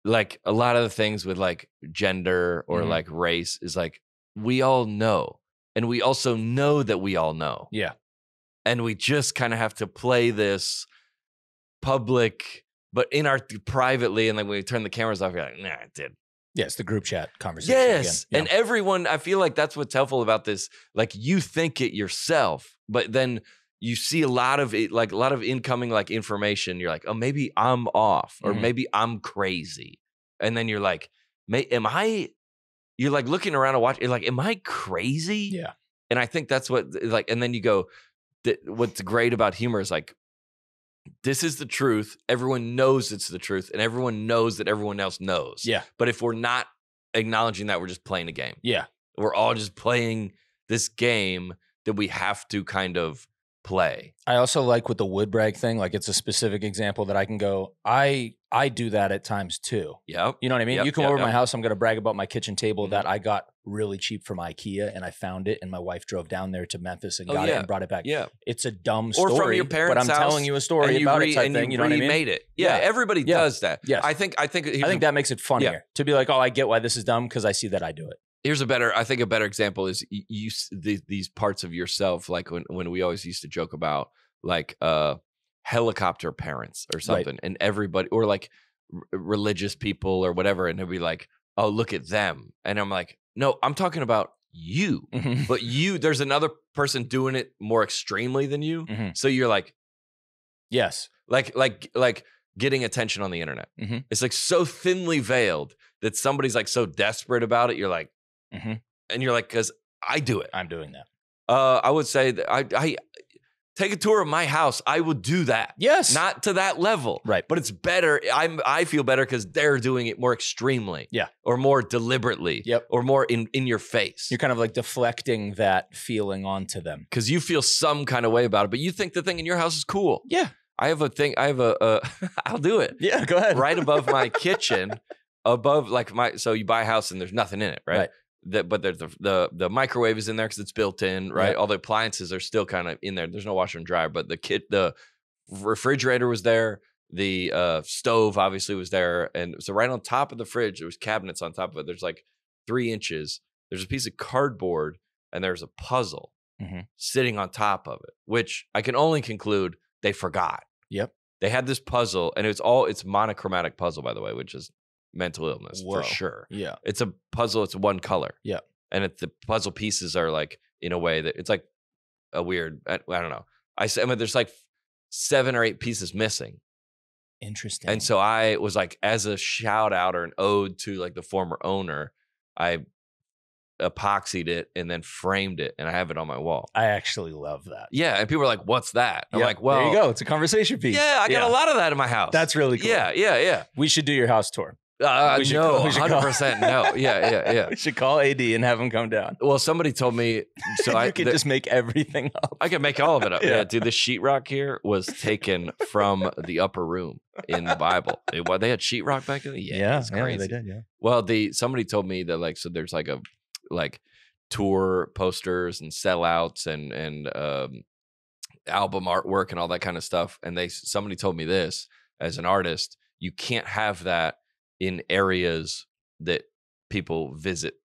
a lot of the things with like gender or like race is like, we all know. And we also know that we all know. Yeah. And we just kind of have to play this public, but in our privately. And then when we turn the cameras off, you're like, nah, it did. Yeah, it's the group chat conversation. Yes. Again. And everyone, I feel like that's what's helpful about this. Like you think it yourself, but then you see a lot of it, like a lot of incoming like information. You're like, oh, maybe I'm off or maybe I'm crazy. And then you're like, you're like looking around and watching, like, am I crazy? Yeah. And I think that's what, like, and then you go, what's great about humor is like, this is the truth. Everyone knows it's the truth. And everyone knows that everyone else knows. Yeah. But if we're not acknowledging that, we're just playing a game. Yeah. We're all just playing this game that we have to kind of play. I also like with the wood brag thing, like it's a specific example that I can go, I do that at times too. Yep. You know what I mean? Yep, you come over to my house, I'm going to brag about my kitchen table that I got really cheap from IKEA and I found it and my wife drove down there to Memphis and got it and brought it back. Yeah. It's a dumb story. Or from your parents' but I'm house, telling you a story about it type thing. You know what I mean? Made it. Yeah. Everybody does that. Yes. I think that makes it funnier to be like, oh, I get why this is dumb because I see that I do it. Here's a better example is these parts of yourself, like when we always used to joke about like helicopter parents or something, and everybody, or like religious people or whatever, and they'll be like, oh, look at them. And I'm like, no, I'm talking about you. But there's another person doing it more extremely than you. So you're like, yes, like getting attention on the internet. It's like so thinly veiled that somebody's like so desperate about it. You're like, and you're like, because I do it. I'm doing that. I would say that I take a tour of my house. I would do that. Yes. Not to that level. Right. But it's better. I feel better because they're doing it more extremely. Yeah. Or more deliberately. Yep. Or more in your face. You're kind of like deflecting that feeling onto them. Because you feel some kind of way about it, but you think the thing in your house is cool. Yeah. I have a I'll do it. Yeah, go ahead. Right above my kitchen, above like so you buy a house and there's nothing in it, right? But there's the microwave is in there because it's built in, right? All the appliances are still kind of in there. There's no washer and dryer, but the refrigerator was there. The stove obviously was there, and so right on top of the fridge, there was cabinets on top of it. There's like 3 inches. There's a piece of cardboard, and there's a puzzle sitting on top of it, which I can only conclude they forgot. Yep. They had this puzzle, and it's monochromatic puzzle, by the way, which is mental illness for sure. Yeah. It's a puzzle. It's one color. Yeah. And the puzzle pieces are like in a way that it's like a weird, I don't know. I mean, there's like 7 or 8 pieces missing. Interesting. And so I was like, as a shout out or an ode to like the former owner, I epoxied it and then framed it, and I have it on my wall. I actually love that. Yeah. And people are like, what's that? I'm like, well, there you go. It's a conversation piece. Yeah. I got a lot of that in my house. That's really cool. Yeah. We should do your house tour. No, 100% no. Yeah. We should call AD and have him come down. Well, somebody told me, so I could just make everything up. I can make all of it up. Yeah, dude, the sheetrock here was taken from the upper room in the Bible. They had sheetrock back then? Yeah, it's crazy. They did, yeah. Well, somebody told me that like, so there's like a tour posters and sellouts and album artwork and all that kind of stuff. And somebody told me this, as an artist, you can't have that in areas that people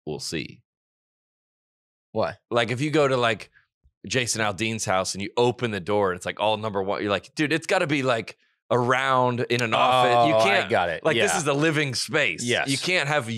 will see. Why? Like if you go to like Jason Aldean's house and you open the door and it's like all number 1, you're like, dude, it's got to be like around in an office. You can't. I got it. Like this is a living space. Yes. You can't have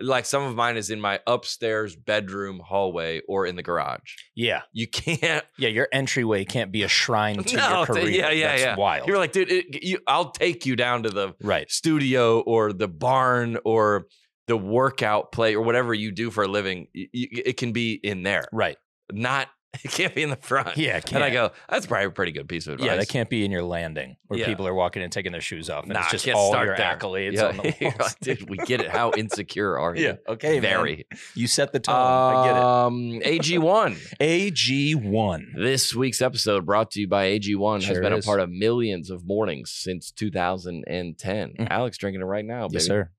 like some of mine is in my upstairs bedroom hallway or in the garage. Yeah. You can't. Yeah, your entryway can't be a shrine to your career. Yeah. That's wild. You're like, dude, I'll take you down to the studio or the barn or the workout play or whatever you do for a living. It can be in there. Right. Not It can't be in the front. Yeah, it And I can't. go, that's probably a pretty good piece of advice. Yeah, that can't be in your landing where Yeah. people are walking and taking their shoes off. And Nah, it's just can't all start your there. accolades Yeah. on the You're walls. like, dude, we get it. How insecure are you? Yeah, okay, man. Very. You set the tone. I get it. AG1. AG1. This week's episode brought to you by AG1 has Sure been is. a part of millions of mornings since 2010. Alex drinking it right now, baby. Yes, sir.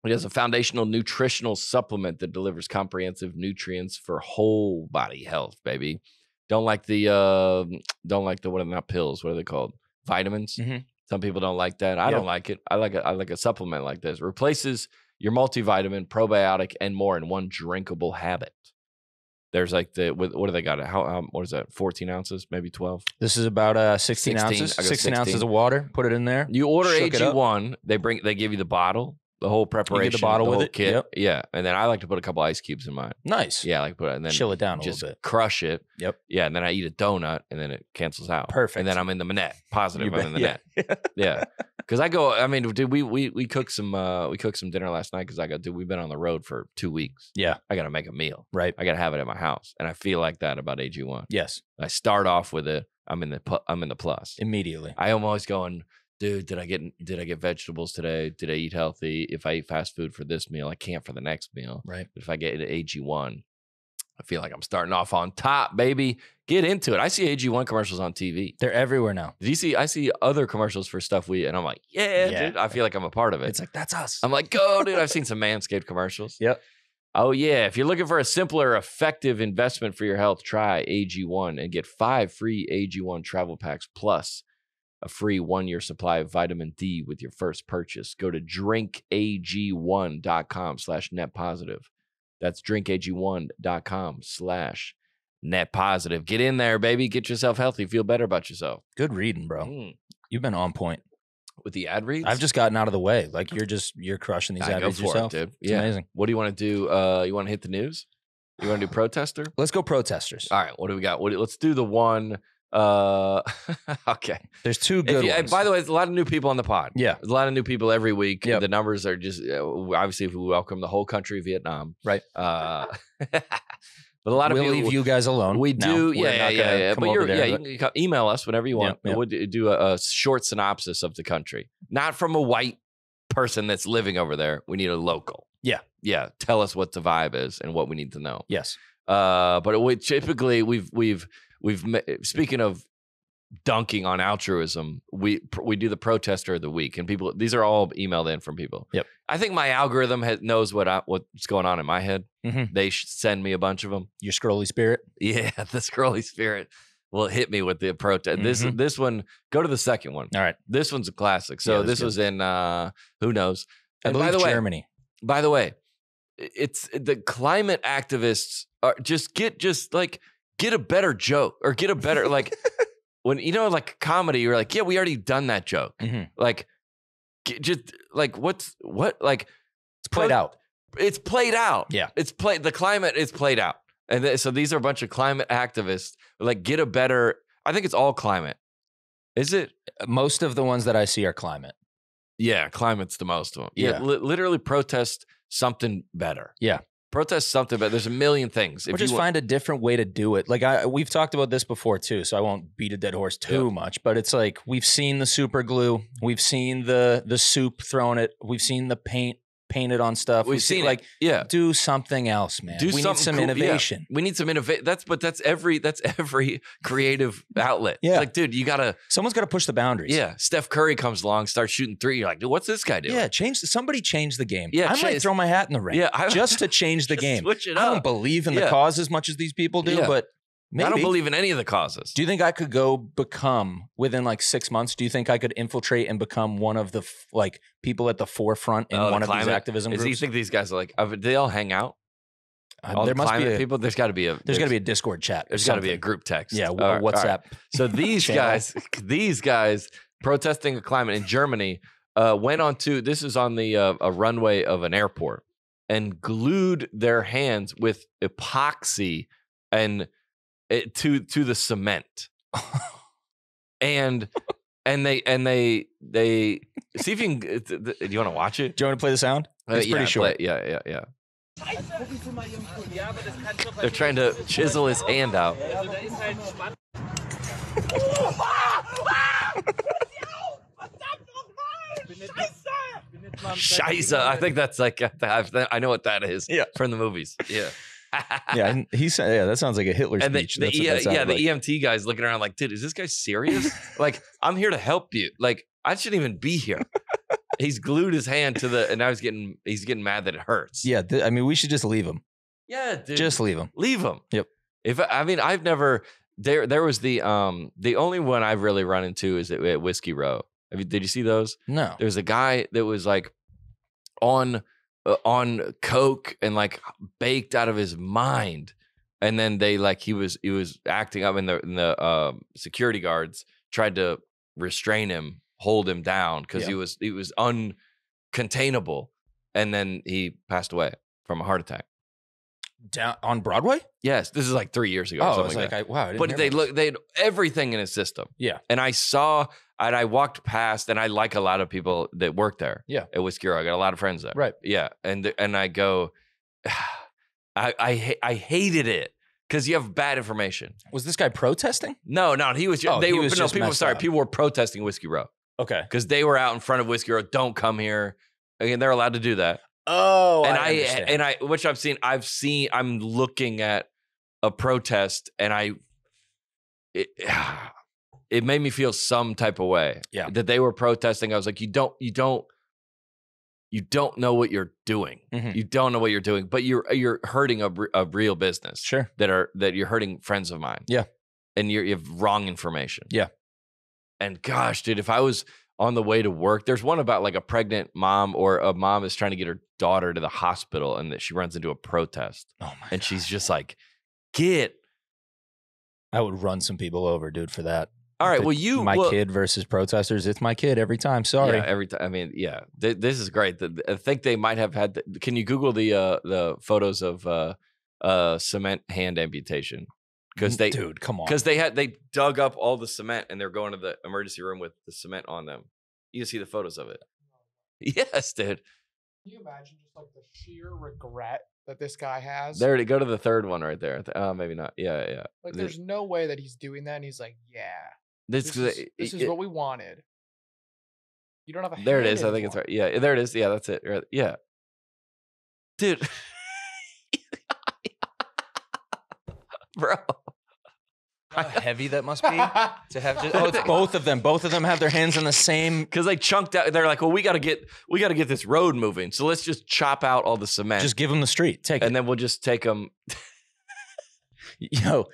It is a foundational nutritional supplement that delivers comprehensive nutrients for whole body health, baby. Don't like the what are not pills? What are they called? Vitamins. Mhm. Some people don't like that. I Yep. don't like it. I like a supplement like this. Replaces your multivitamin, probiotic, and more in one drinkable habit. There's like what do they got? How what is that? 14 ounces, maybe 12. This is about 16 ounces. I go 16 ounces of water. Put it in there. You order Shook it up. AG1. They give you the bottle, the whole preparation, bottle the with whole it? kit. Yep. Yeah, and then I like to put a couple ice cubes in mine. Nice. Yeah, I like to put it and then Chill it down a just little bit. crush it. Yep. Yeah, and then I eat a donut, and then it cancels out. Perfect. And then I'm in the net. Positive. You I'm in the bet. net. Yeah. Because I go. I mean, dude, we cooked some dinner last night. Because I go, dude, we've been on the road for 2 weeks. Yeah. I got to make a meal. Right. I got to have it at my house, and I feel like that about AG1. Yes. I start off with it. I'm in the plus immediately. I am always going, dude, did I get vegetables today? Did I eat healthy? If I eat fast food for this meal, I can't for the next meal. Right. But if I get AG1, I feel like I'm starting off on top, baby. Get into it. I see AG1 commercials on TV. They're everywhere now. I see other commercials for stuff and I'm like, yeah, dude. I feel like I'm a part of it. It's like, that's us. I'm like, go, dude. I've seen some Manscaped commercials. Yep. Oh, yeah. If you're looking for a simpler, effective investment for your health, try AG1 and get 5 free AG1 travel packs plus a free 1-year supply of vitamin D with your first purchase. Go to drinkag1.com/netpositive. That's drinkag1.com/netpositive. Get in there, baby. Get yourself healthy. Feel better about yourself. Good reading, bro. You've been on point. With the ad reads? I've just gotten out of the way. Like you're crushing these ad Go reads for yourself. it, dude. It's Yeah. amazing. What do you want to do? You want to hit the news? You want to do protester? Let's go protesters. All right. What do we got? Let's do the one. Okay. There's two good ones. By the way, there's a lot of new people on the pod. Yeah. There's a lot of new people every week. Yep. The numbers are just obviously we welcome the whole country of Vietnam. Right. But a lot of we'll people leave you guys alone. We now. do, We're not gonna yeah. come But over there, you can email us whenever you want. Yep. We'll do a short synopsis of the country, not from a white person that's living over there. We need a local. Yeah. Yeah. Tell us what the vibe is and what we need to know. Yes. But typically we've speaking of dunking on altruism, we do the protester of the week, and people, these are all emailed in from people. Yep. I think my algorithm knows what's going on in my head. Mm-hmm. They send me a bunch of them. Your scrolly spirit. Yeah, the scrolly spirit will hit me with the protest. Mhm. This one, go to the second one. All right. This one's a classic. So Yeah, this was in who knows? I And believe by the way, Germany. by the way, it's the climate activists are get a better joke or get a better like when like comedy, you're like, yeah, we already done that joke. Mhm. Like just like what like it's played out. It's played out. Yeah. It's played the climate is played out. And so these are a bunch of climate activists like get a better I think it's all climate. Is it? Most of the ones that I see are climate. Yeah, climate's the most of them. Yeah, Yeah. literally protest something better. Yeah. Protest something better. There's a million things. Or just find a different way to do it. Like we've talked about this before too, so I won't beat a dead horse too much. But it's like we've seen the super glue, we've seen the soup thrown it, we've seen the paint painted on stuff. We've seen like yeah. Do something else, man. We need some cool. innovation. Yeah. We need some innovation. That's every creative outlet. Yeah. Like, dude, someone's gotta push the boundaries. Yeah. Steph Curry comes along, starts shooting 3. You're like, dude, what's this guy doing? Yeah, somebody change the game. Yeah, I might throw my hat in the ring. Yeah, just to change the game. Switch it I up. don't believe in the cause as much as these people do, but maybe. I don't believe in any of the causes. Do you think I could become within like 6 months? Do you think I could infiltrate and become one of the people at the forefront in one of these activism groups? Do you think these guys are like? Do they all hang out? There must be people. There's got to be a Discord chat. There's got to be a group text. Yeah, WhatsApp. WhatsApp. So these guys protesting the climate in Germany went on to this is on the a runway of an airport and glued their hands with epoxy and to the cement and they see if you can. Do you want to watch it? Do you want to play the sound? It's pretty short. Yeah. They're trying to chisel his hand out. Scheiße. I think that's like, I know what that is from the movies. Yeah. Yeah, that sounds like a Hitler And speech. the That's what that sounded like. EMT guy's looking around like, dude, is this guy serious? Like, I'm here to help you. Like, I shouldn't even be here. He's glued his hand to the, and now he's getting mad that it hurts. Yeah, I mean, we should just leave him. Yeah, dude. Just leave him. Leave him. Yep. I've never, there was the only one I've really run into is at Whiskey Row. Did you see those? No. There's a guy that was like on coke and like baked out of his mind, and then they like he was acting up, and the security guards tried to restrain him, hold him down because he was uncontainable, and then he passed away from a heart attack. Down on Broadway? Yes, this is like 3 years ago. Oh, or something I was like, wow. I didn't but hear they had everything in his system. Yeah. And I walked past, and I like a lot of people that work there. Yeah. At Whiskey Row. I got a lot of friends there. Right. Yeah. And I go, I hated it because you have bad information. Was this guy protesting? No, he was just, people were protesting Whiskey Row. Okay. Because they were out in front of Whiskey Row. Don't come here. Again, they're allowed to do that. Oh, and I understand. which I'm looking at a protest, and it made me feel some type of way. Yeah. That they were protesting. I was like, you don't know what you're doing. Mhm. You don't know what you're doing, but you're hurting a real business. Sure. That you're hurting friends of mine. Yeah. And you have wrong information. Yeah. And gosh, dude, if I was on the way to work, there's one about like a pregnant mom, or a mom is trying to get her daughter to the hospital, and that she runs into a protest. Oh my and she's gosh. just like, I would run some people over, dude, for that. all right, well, my kid versus protesters. It's my kid every time. Sorry. Yeah, every time. I mean, yeah, this is great. I think they might have had. Can you Google the photos of cement hand amputation? Because dude, come on. Because they dug up all the cement, and they're going to the emergency room with the cement on them. You can see the photos of it. Yes, dude. Can you imagine just like the sheer regret that this guy has? There, go to the third one right there. Maybe not. Yeah. Like, there's no way that he's doing that, and he's like, yeah, this is what we wanted. You don't have a there it hand is. I think it's anymore. right. Yeah, there it is. Yeah, that's it. Right. Yeah, dude. Bro. How heavy that must be to have. It's both of them. Both of them have their hands in the same. Because they chunked out. They're like, well, we got to get this road moving. So let's just chop out all the cement. Just give them the street. Take it. And then we'll just take them. Yo,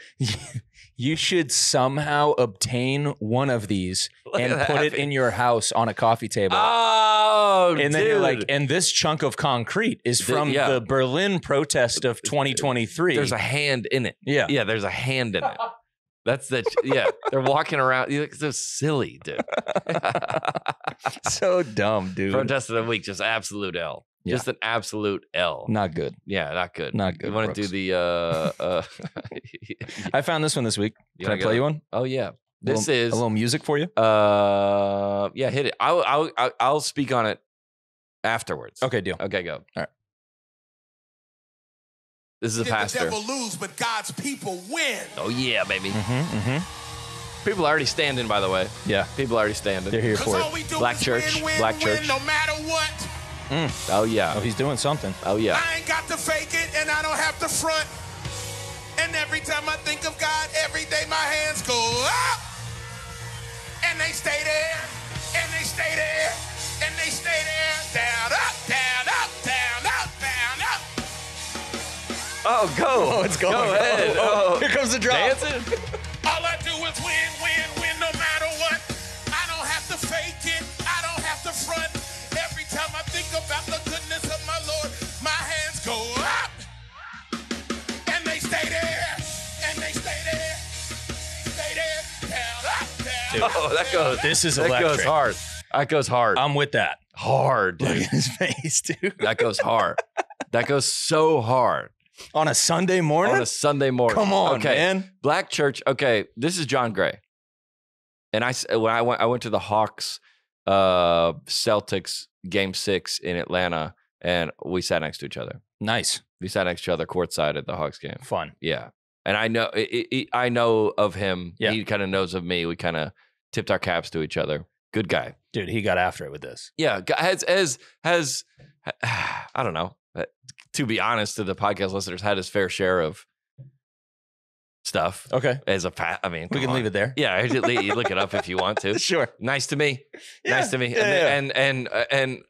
you should somehow obtain one of these and put it in your house on a coffee table. Oh, and then you're like, and this chunk of concrete is from the Berlin protest of 2023. There's a hand in it. Yeah. Yeah, there's a hand in it. That's they're walking around. You're like, so silly, dude. So dumb, dude. Protest of the week, just absolute L. Yeah. Just an absolute L. Not good. Yeah, not good. Not good. You want to do the I found this one this week. Can I play you one? Oh yeah. Is a little music for you. Yeah, hit it. I'll speak on it afterwards. Okay, deal. Okay, go. All right. This is a pastor. The devil lose, but God's people win. Oh yeah, baby. Mm-hmm. People are already standing, by the way. Yeah. People are already standing. They're here for it. Black church. Black church. No matter what. Oh yeah. Oh, he's doing something. Oh yeah. I ain't got to fake it, and I don't have to front. And every time I think of God, every day my hands go up, and they stay there, and they stay there, and they stay there, down, up, down, up, down, up, down, up. Oh, go. Oh, it's going. Go ahead. Oh. Here comes the drop. Dancing. All I do is win, win, win, no matter what. I don't have to fake it. I don't have to front. Every time I think about the goodness of my Lord, my hands go up, and they stay there, and they stay there, stay there, down, up, down. Dude, Oh, that goes. This is that electric. goes hard. That goes hard. I'm with that. Hard, dude. Look at his face, dude. That goes hard. That goes so hard. On a Sunday morning? On a Sunday morning. Come on, okay. man. Black church. Okay, this is John Gray. And I went to the Hawks Celtics game 6 in Atlanta, and we sat next to each other. Nice. We sat next to each other courtside at the Hawks game. Fun. Yeah. And I know I know of him. Yeah. He kind of knows of me. We kind of tipped our caps to each other. Good guy. Dude, he got after it with this. Yeah. Has I don't know. To be honest, to the podcast listeners, had his fair share of stuff. Okay. I mean, We can leave it there. Yeah, you look it up if you want to. Sure. Nice to me. Yeah, Nice to me. yeah, And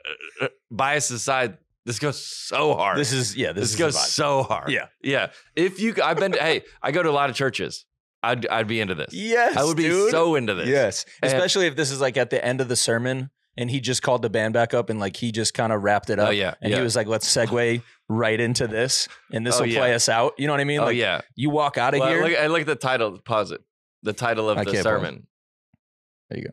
bias aside, this goes so hard. This is This goes the vibe. so hard. Yeah. Yeah. If you, I've been, hey, I go to a lot of churches. I'd be into this. Yes, I would be dude. so into this. Yes. And- Especially if this is like at the end of the sermon and he just called the band back up and like he just kind of wrapped it up. Oh, yeah, And yeah. he was like, let's segue right into this and this Oh, will yeah. play us out. You know what I mean? Oh, Like, yeah. You walk out of Well, here. look at the title. Pause it. The title of I the can't pause it. sermon. There you go.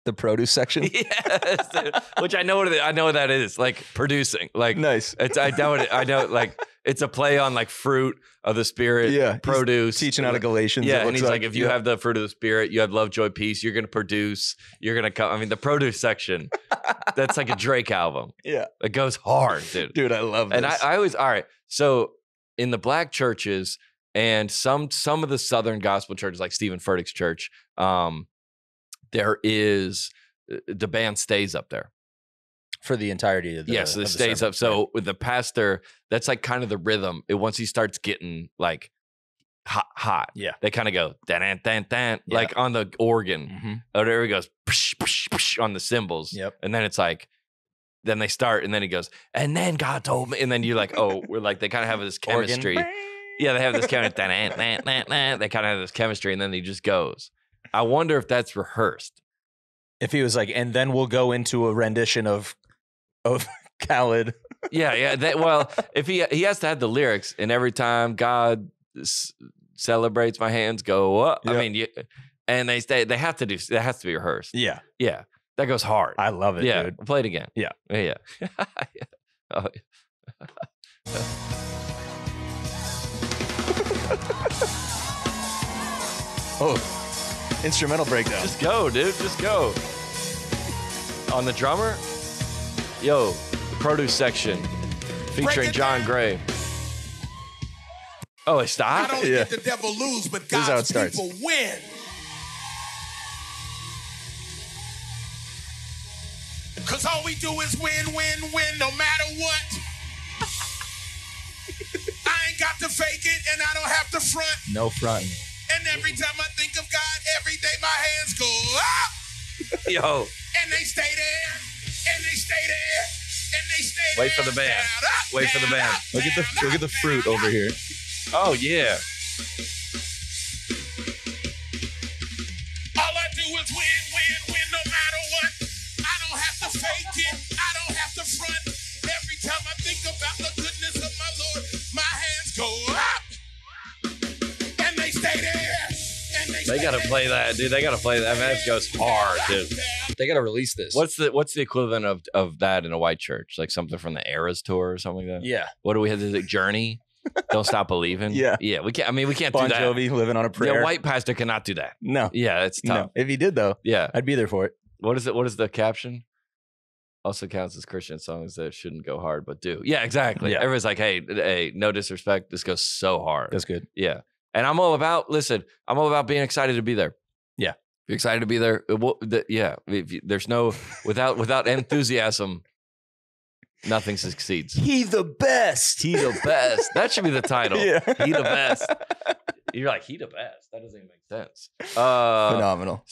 The produce section. Yes, dude. Which I know what that is. Like producing. Like nice. I know like it's a play on like fruit of the spirit. Yeah. He's Produce. teaching out of Galatians. it Yeah, and looks he's like, if you Yeah. have the fruit of the spirit, you have love, joy, peace. You're gonna produce. You're gonna come. I mean, the produce section. That's like a Drake album. Yeah. It goes hard, dude. Dude, I love this. And I always, all right. So in the black churches and some of the Southern gospel churches, like Stephen Furtick's church, there is the band stays up there. for the entirety of the Yes, of it the stays sermon. up. So with the pastor, that's like kind of the rhythm. Once he starts getting like hot, yeah, they kind of go dan dan dan Yeah. like on the organ. Mm-hmm. Oh, there he goes psh, psh, psh, on the cymbals. Yep. And then it's like, then they start, and then he goes, and then God told me, and then you're like, oh, we're like, they kind of have this Organ. chemistry. Yeah, they have this kind of they kind of have this chemistry, and then he just goes. I wonder if that's rehearsed. If he was like, and then we'll go into a rendition of Khaled. Yeah. Well, if he has to have the lyrics, and every time God celebrates, my hands go up. Yep. I mean, and they have to do. That has to be rehearsed. Yeah. Yeah. That goes hard. I love it, Yeah. dude. Play it again. Yeah. Yeah. Oh, Oh, instrumental breakdown. Just go, dude. Just go. On the drummer, yo, the produce section featuring John Gray. Oh, it stopped? Not only did the devil lose, but This is how it God's starts. people win. Because all we do is win, win, win, no matter what. I ain't got to fake it, and I don't have to front. No fronting. And every time I think of God, every day my hands go up. Yo. And they stay there. And they stay there. And they stay there. Wait for the band. Wait for the band. Look at the fruit over here. Oh, yeah. All I do is win, win, win, no matter what. I don't have to fake it. I don't have to front. Every time I think about the goodness of my Lord, my hands go up. And they stay there. And they They gotta play that, dude. They gotta play that. That goes hard, dude. They gotta release this. What's the equivalent of that in a white church? Like something from the Eras tour or something like that? Yeah. What do we have? Is it Journey? Don't Stop Believing? Yeah. Yeah. We can't. I mean, we can't Bon do that. Jovi living on a prayer. Yeah, white pastor cannot do that. No. Yeah, it's tough. No. If he did though, Yeah. I'd be there for it. What is it? What is the caption? Also counts as Christian songs that shouldn't go hard, but do. Yeah, exactly. Yeah. Everyone's like, hey, no disrespect. This goes so hard. That's good. Yeah. And I'm all about being excited to be there. Yeah. If you're excited to be there, there's no, without enthusiasm, nothing succeeds. He the best. He the best. That should be the title. Yeah. He the best. You're like, he the best. That doesn't even make sense. Phenomenal.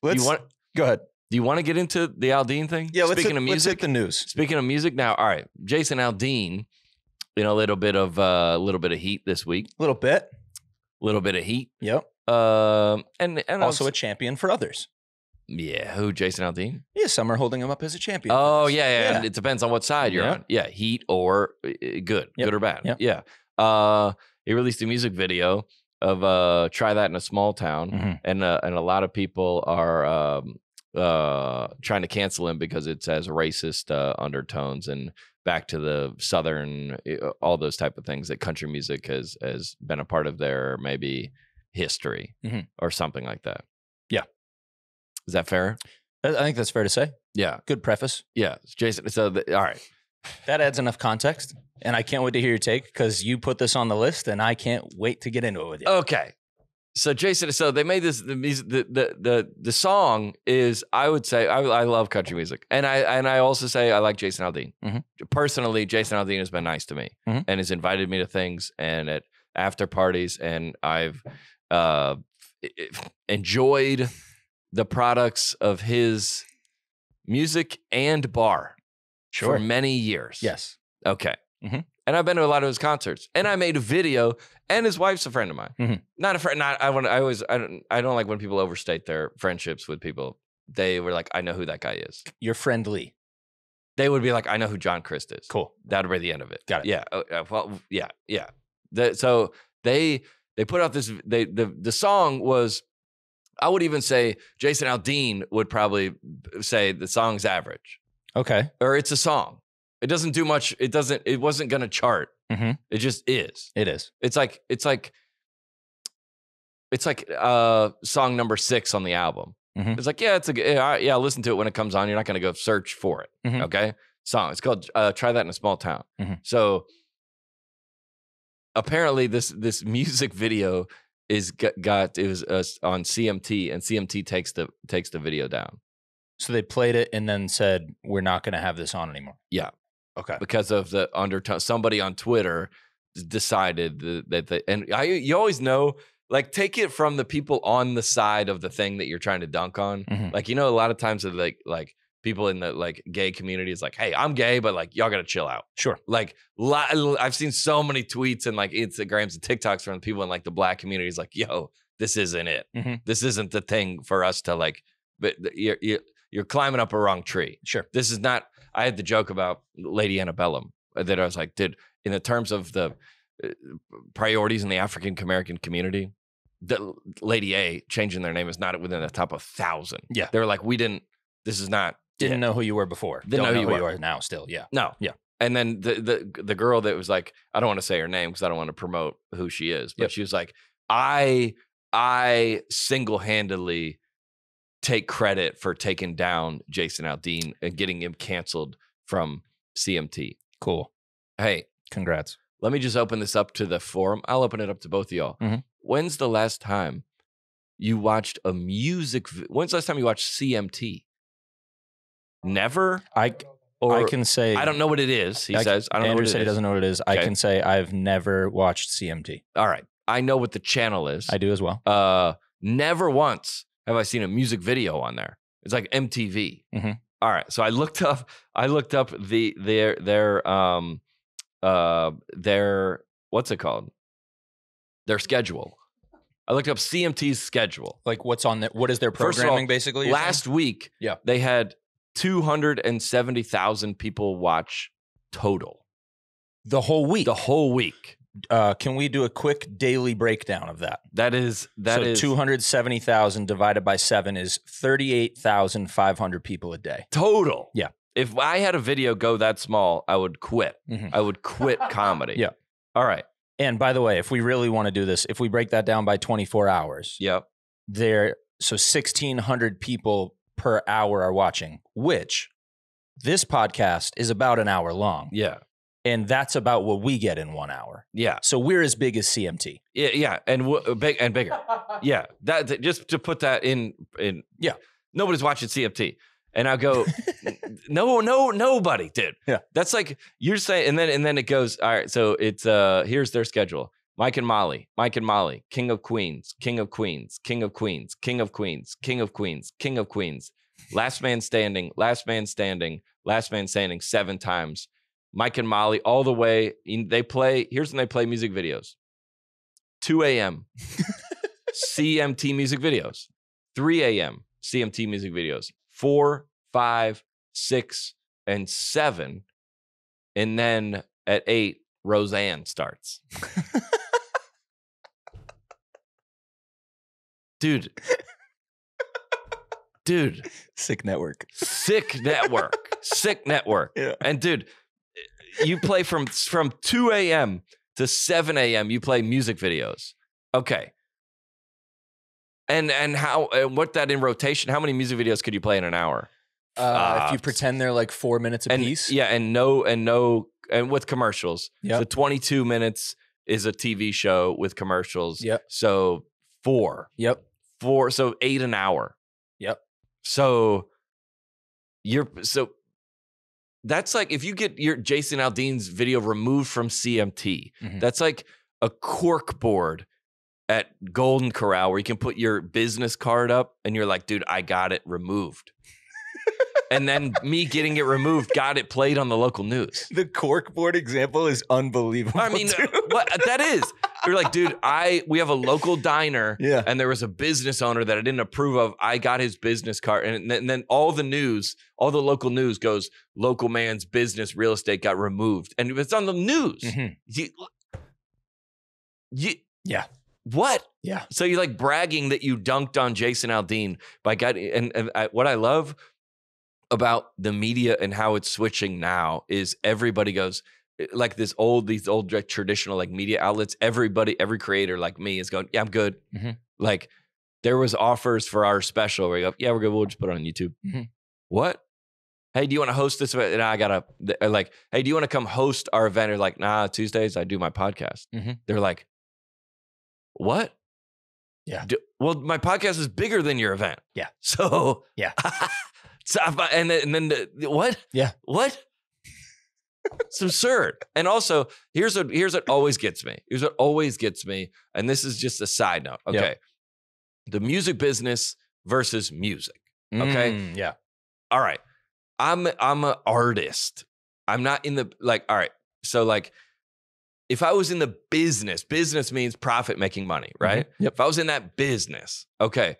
Go ahead. Do you want to get into the Aldean thing? Yeah, Speaking of let's music, hit the news. Speaking of music, now, all right, Jason Aldean, in a little bit of heat this week. Little bit of heat. Yep. And also a champion for others. Yeah, who? Jason Aldean? Yeah, some are holding him up as a champion. Oh, yeah. And it depends on what side you're on. Yeah, heat or good or bad. Yep. Yeah. He released a music video of Try That in a Small Town, and a lot of people are trying to cancel him because it has racist undertones and back to the Southern, all those type of things that country music has been a part of their maybe history or something like that. Yeah. Is that fair? I think that's fair to say. Yeah. Good preface. Yeah. Jason, so all right. That adds enough context, and I can't wait to hear your take because you put this on the list, and I can't wait to get into it with you. Okay. So Jason, so they made this the song is, I would say, I love country music, and I also say I like Jason Aldean. Personally, Jason Aldean has been nice to me and has invited me to things and at after parties, and I've enjoyed the products of his music and bar for many years. Yes. Okay. And I've been to a lot of his concerts, and I made a video. And his wife's a friend of mine. Not a friend. I don't like when people overstate their friendships with people. They were like, I know who that guy is. You're friendly. They would be like, I know who John Christ is. Cool. That'd be the end of it. Got it. Yeah. Well, yeah. So they put out this. The song was, I would even say Jason Aldean would probably say the song's average. Okay. Or it's a song. It doesn't do much. It wasn't going to chart. It just is. It is. It's like song number 6 on the album. It's like, I'll listen to it when it comes on. You're not going to go search for it. Okay. Song. It's called Try That in a Small Town. So apparently this music video is on CMT, and CMT takes the video down. So they played it and then said, we're not going to have this on anymore. Yeah. Okay. Because of the undertone, somebody on Twitter decided you always know, like, take it from the people on the side of the thing that you're trying to dunk on. Like, a lot of times like people in the like gay community is like, hey, I'm gay, but like y'all gotta chill out. Sure. Like I've seen so many tweets and like Instagrams and TikToks from people in like the black communities like, yo, this isn't it. This isn't the thing for us to like, but you're climbing up a wrong tree. Sure. This is not. I had the joke about Lady Antebellum that I was like, in the terms of the priorities in the African American community, the Lady A changing their name is not within the top 1,000. Yeah. They were like, this is not. Didn't know who you were before. Didn't Don't know who you are now still. Yeah. No. Yeah. And then the girl that was like, I don't want to say her name because I don't want to promote who she is, but she was like, I single-handedly take credit for taking down Jason Aldean and getting him canceled from CMT. Cool. Hey, congrats. Let me just open this up to the forum. I'll open it up to both of y'all. When's the last time you watched a music? When's the last time you watched CMT? Never. I can say I don't know what it is. He says I don't know what it is. He doesn't know what it is. Okay. I can say I've never watched CMT. All right, I know what the channel is. I do as well. Never once have I seen a music video on there. It's like MTV. All right, so I looked up their what's it called? Their schedule. I looked up CMT's schedule. Like what's on there? What is their programming basically? Last week, they had 270,000 people watch total. The whole week. The whole week. Can we do a quick daily breakdown of that? That is 270,000 divided by 7 is 38,500 people a day. Total. Yeah. If I had a video go that small, I would quit. I would quit comedy. Yeah. All right. And by the way, if we really want to do this, if we break that down by 24 hours, so 1,600 people per hour are watching, which this podcast is about an hour long. Yeah. And that's about what we get in 1 hour. Yeah. So we're as big as CMT. Yeah. And big and bigger. Yeah. That just to put that in. Yeah. Nobody's watching CMT. And I go, nobody did. Yeah. That's like you're saying, and then it goes, all right, so it's here's their schedule. Mike and Molly, King of Queens, King of Queens, King of Queens, King of Queens, King of Queens, King of Queens, Last Man Standing, 7 times. Mike and Molly all the way. Here's when they play music videos. 2 a.m. CMT music videos. 3 a.m. CMT music videos. 4, 5, 6, and 7. And then at 8, Roseanne starts. Dude. Sick network. Yeah. And dude, you play from 2 a.m. to 7 a.m. You play music videos. Okay. And what that in rotation, how many music videos could you play in an hour? If you pretend they're like 4 minutes a and piece. yeah, and with commercials. Yep. So 22 minutes is a TV show with commercials. Yep. So 4. Yep. 4. So 8 an hour. Yep. So that's like if you get your Jason Aldean's video removed from CMT, that's like a cork board at Golden Corral where you can put your business card up and you're like, dude, I got it removed. And then me getting it removed got it played on the local news. The corkboard example is unbelievable. I mean, what that is. You're like, dude, we have a local diner, and there was a business owner that I didn't approve of. I got his business card, and then all the local news goes, local man's business real estate got removed, and it's on the news. Yeah. What? Yeah. So you're like bragging that you dunked on Jason Aldean by what I love about the media and how it's switching now is everybody goes like these old like, traditional like media outlets. Every creator like me is going, yeah, I'm good. Like there was offers for our special where you go, yeah, we're good. We'll just put it on YouTube. What? Hey, do you want to host this event? And I gotta like, hey, do you want to come host our event? Or like, nah, Tuesdays I do my podcast. They're like, what? Yeah. Well, my podcast is bigger than your event. Yeah. So yeah. So and then what? Yeah. What? It's absurd. And also, here's what always gets me. Here's what always gets me. And this is just a side note. Okay. Yep. The music business versus music. Okay. Yeah. All right. I'm an artist. I'm not in the like, all right. So like if I was in the business means profit making money, right? Yep. If I was in that business, okay,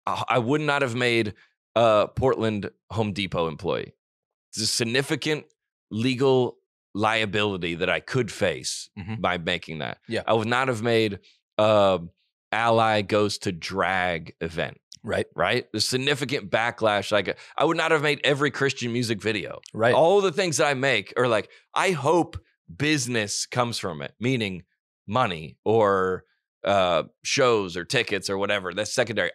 I would not have made a Portland Home Depot employee. It's a significant legal liability that I could face by making that. Yeah. I would not have made Ally Goes to Drag event. Right? There's significant backlash. Like I would not have made every Christian music video. Right. All the things that I make are like, I hope business comes from it, meaning money or shows or tickets or whatever. That's secondary.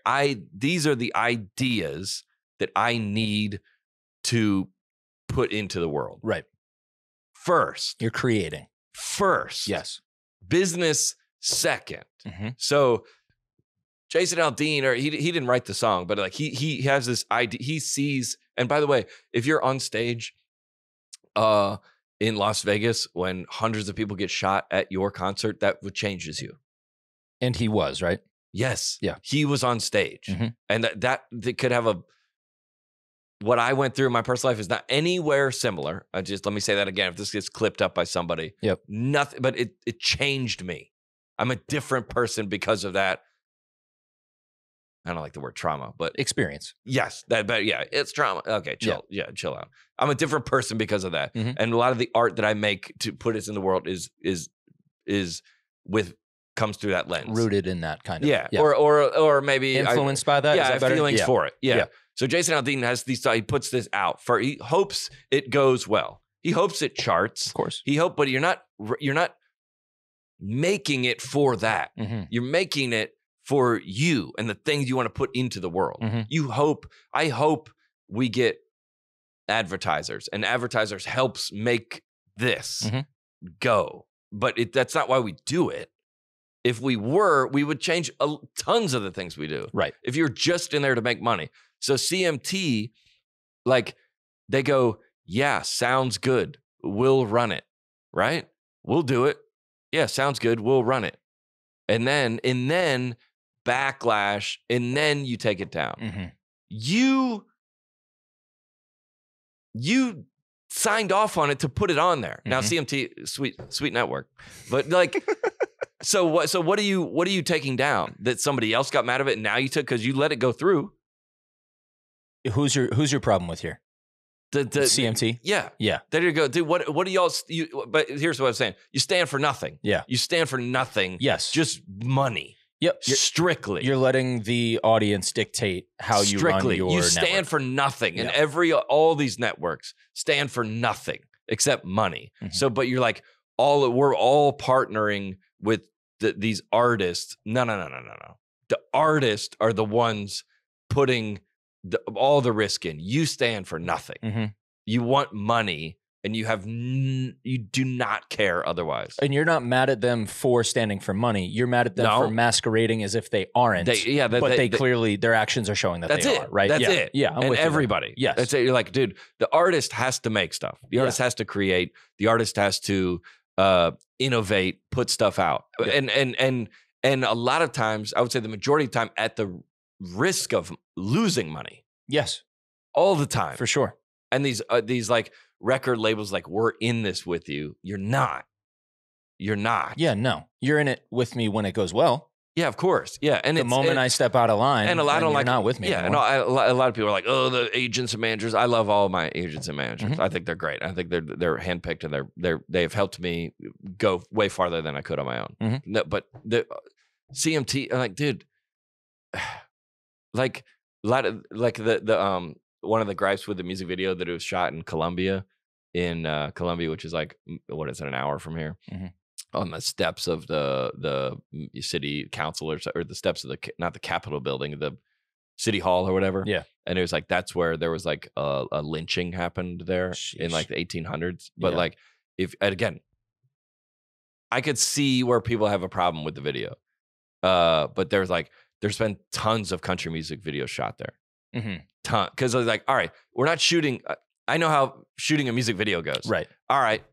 These are the ideas that I need to put into the world. Right. First. You're creating. First. Yes. Business second. So Jason Aldean, or he didn't write the song, but like he has this idea. He sees, and by the way, if you're on stage in Las Vegas when hundreds of people get shot at your concert, that changes you. And he was, right? Yes. Yeah. He was on stage. And that could have what I went through in my personal life is not anywhere similar. Let me say that again. If this gets clipped up by somebody, nothing, but it changed me. I'm a different person because of that. I don't like the word trauma, but experience. Yes. But yeah, it's trauma. Okay. Chill. Yeah. Chill out. I'm a different person because of that. And a lot of the art that I make to put it in the world comes through that lens. Rooted in that kind of. Yeah. Or maybe influenced by that. Yeah. Is that better? Feelings for it. Yeah. So Jason Aldean has he puts this out he hopes it goes well. He hopes it charts. Of course. But you're not making it for that. You're making it for you and the things you want to put into the world. I hope we get advertisers, and advertisers helps make this go. But that's not why we do it. If we were, we would change tons of the things we do. Right. If you're just in there to make money. So CMT, like they go, yeah, sounds good. We'll run it. Right? We'll do it. Yeah, sounds good. We'll run it. And then backlash, and then you take it down. You signed off on it to put it on there. Now CMT, sweet network, but like, so what are you taking down? That somebody else got mad of it, and now you took because you let it go through. Who's your problem with here? The CMT. Yeah. There you go, dude. What do y'all? But here's what I'm saying. You stand for nothing. Yeah. You stand for nothing. Yes. Just money. Yep. Strictly. You're letting the audience dictate how you run your You stand network. for nothing. And all these networks stand for nothing except money. So, but you're like, we're all partnering with these artists. No. The artists are the ones putting all the risk in. You stand for nothing. Mm-hmm. You want money, and you have you do not care otherwise. And you're not mad at them for standing for money. You're mad at them for masquerading as if they aren't. But they clearly, their actions are showing that they are, right? That's yeah. it. Yeah, I'm and with you there. everybody. Yes. That's it. You're like, dude, the artist has to make stuff. The artist has to create. The artist has to innovate, put stuff out. And a lot of times, I would say the majority of the time, at the risk of losing money. Yes. All the time. For sure. And these like record labels, like, we're in this with you. You're not. You're not. Yeah, no. You're in it with me when it goes well. Yeah, of course. Yeah, and the moment I step out of line, and a lot don't like not with me. Yeah, anymore. and a lot of people are like, "Oh, the agents and managers." I love all my agents and managers. Mm-hmm. I think they're great. I think they're handpicked, and they've helped me go way farther than I could on my own. Mm-hmm. No, but the CMT, I'm like, dude, like a lot of like the one of the gripes with the music video that it was shot in Colombia, which is like, what is it, an hour from here. Mm-hmm. On the steps of the city council or the steps of not the Capitol building, the city hall or whatever. Yeah. And it was like, that's where there was like a lynching happened there in like the 1800s. But like, again, I could see where people have a problem with the video. But there's been tons of country music videos shot there. Mm-hmm. Because I was like, all right, we're not shooting. I know how shooting a music video goes. Right. All right.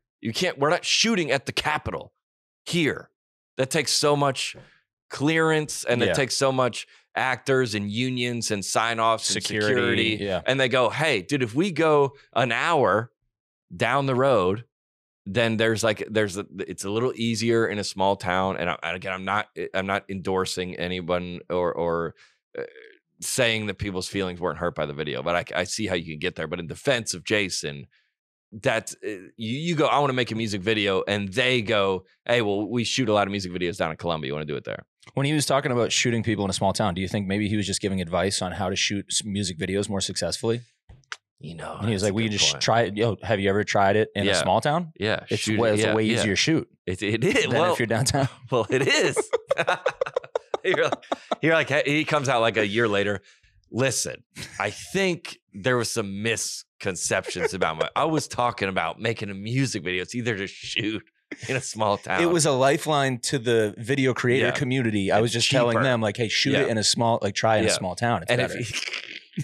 We're not shooting at the Capitol here. That takes so much clearance, and it takes so much actors and unions and sign-offs and security. Yeah. And they go, hey, dude, if we go an hour down the road, then it's a little easier in a small town. And again, I'm not endorsing anyone or saying that people's feelings weren't hurt by the video, but I see how you can get there. But in defense of Jason, that you go, I want to make a music video, and they go, hey, well, we shoot a lot of music videos down in Colombia. You want to do it there? When he was talking about shooting people in a small town, do you think maybe he was just giving advice on how to shoot music videos more successfully? You know, and he was like, "We just try it. Yo, have you ever tried it in a small town? Yeah, it's a way easier shoot. It is. Than if you're downtown. Well, it is. You're like, he comes out like a year later. Listen, I think there was some misconceptions about I was talking about making a music video. It's either to shoot in a small town. It was a lifeline to the video creator community. I was just telling them, like, hey, shoot it in a small, like, try in a small town. It's better.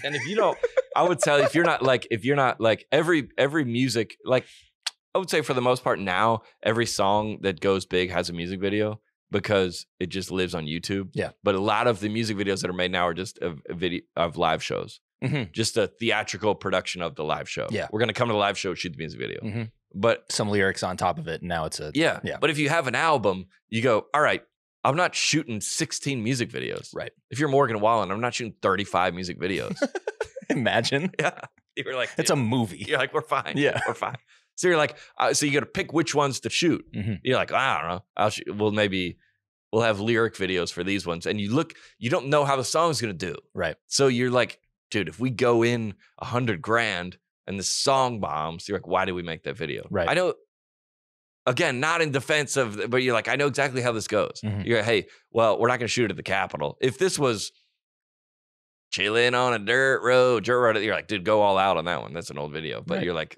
And if you don't, I would tell you, if you're not like every music, like, I would say for the most part now, every song that goes big has a music video, because it just lives on YouTube. Yeah. But a lot of the music videos that are made now are just a video of live shows. Mm-hmm. Just a theatrical production of the live show. Yeah. We're going to come to the live show, shoot the music video. Mm-hmm. But some lyrics on top of it. And now it's a... Yeah. But if you have an album, you go, all right, I'm not shooting 16 music videos. Right. If you're Morgan Wallen, I'm not shooting 35 music videos. Imagine. Yeah. You're like... It's a movie. You're like, we're fine. Yeah. We're fine. So you're like, so you got to pick which ones to shoot. Mm-hmm. You're like, I don't know. We'll have lyric videos for these ones. And you don't know how the song's going to do. Right. So you're like, dude, if we go in $100,000 and the song bombs, you're like, why did we make that video? Right. I know, again, not in defense of, but you're like, I know exactly how this goes. Mm-hmm. You're like, hey, well, we're not going to shoot at the Capitol. If this was chilling on a dirt road, you're like, dude, go all out on that one. That's an old video. But you're like,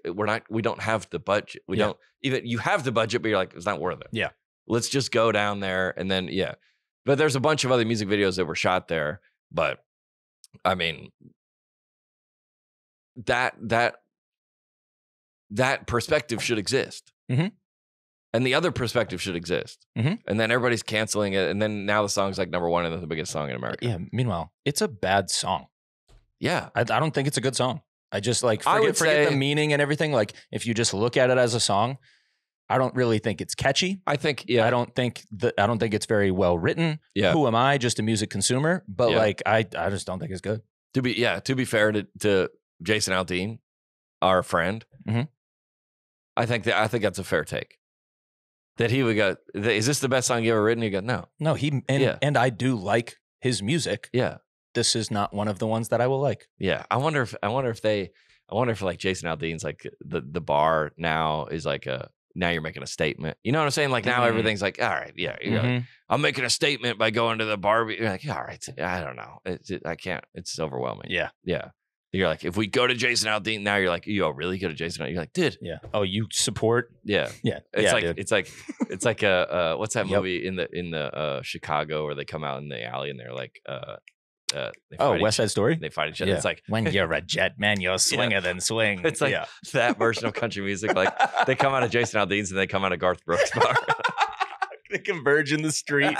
we don't have the budget. You have the budget, but you're like, it's not worth it. Yeah. Let's just go down there. And then, but there's a bunch of other music videos that were shot there. But I mean, that perspective should exist. Mm-hmm. And the other perspective should exist. Mm-hmm. And then everybody's canceling it. And then now the song's like #1 and the biggest song in America. Yeah. Meanwhile, it's a bad song. Yeah. I don't think it's a good song. I just like forget the meaning and everything. Like, if you just look at it as a song, I don't really think it's catchy. I think, I don't think it's very well written. Yeah. Who am I? Just a music consumer. But like, I just don't think it's good. To be fair to Jason Aldean, our friend, mm-hmm. I think that's a fair take. That he would go, is this the best song you ever written? You go, no. No, and I do like his music. Yeah. This is not one of the ones that I will like. Yeah. I wonder if like Jason Aldean's like the bar now is like now you're making a statement. You know what I'm saying? Like, now mm-hmm. everything's like, all right, yeah. You're mm-hmm. like, I'm making a statement by going to the bar. You're like, all right, I don't know. I can't. It's overwhelming. Yeah. Yeah. You're like, if we go to Jason Aldean now, you're like, yo, really go to Jason Aldean? You're like, dude. Yeah. Oh, you support? Yeah. Yeah. It's yeah, like dude. it's like a what's that movie in the Chicago where they come out in the alley and they're like they fight West Side Story? They fight each other. Yeah. It's like when you're a jet man, you're a swinger than swing. It's like that version of country music. Like they come out of Jason Aldean's and they come out of Garth Brooks' bar. They converge in the street.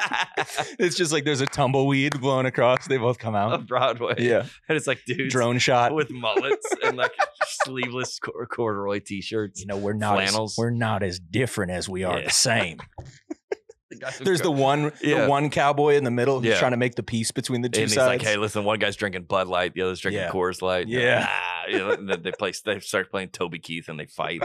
It's just like there's a tumbleweed blowing across. They both come out of Broadway. Yeah. And it's like dudes drone shot with mullets and like sleeveless corduroy t-shirts. You know, we're not flannels. we're not as different as we are Yeah. the same. There's the one cowboy in the middle who's Yeah. trying to make the peace between the two And he's sides. like, hey, listen, one guy's drinking Bud Light, the other's drinking Yeah. Coors Light. Yeah. You know, and then they start playing Toby Keith and they fight.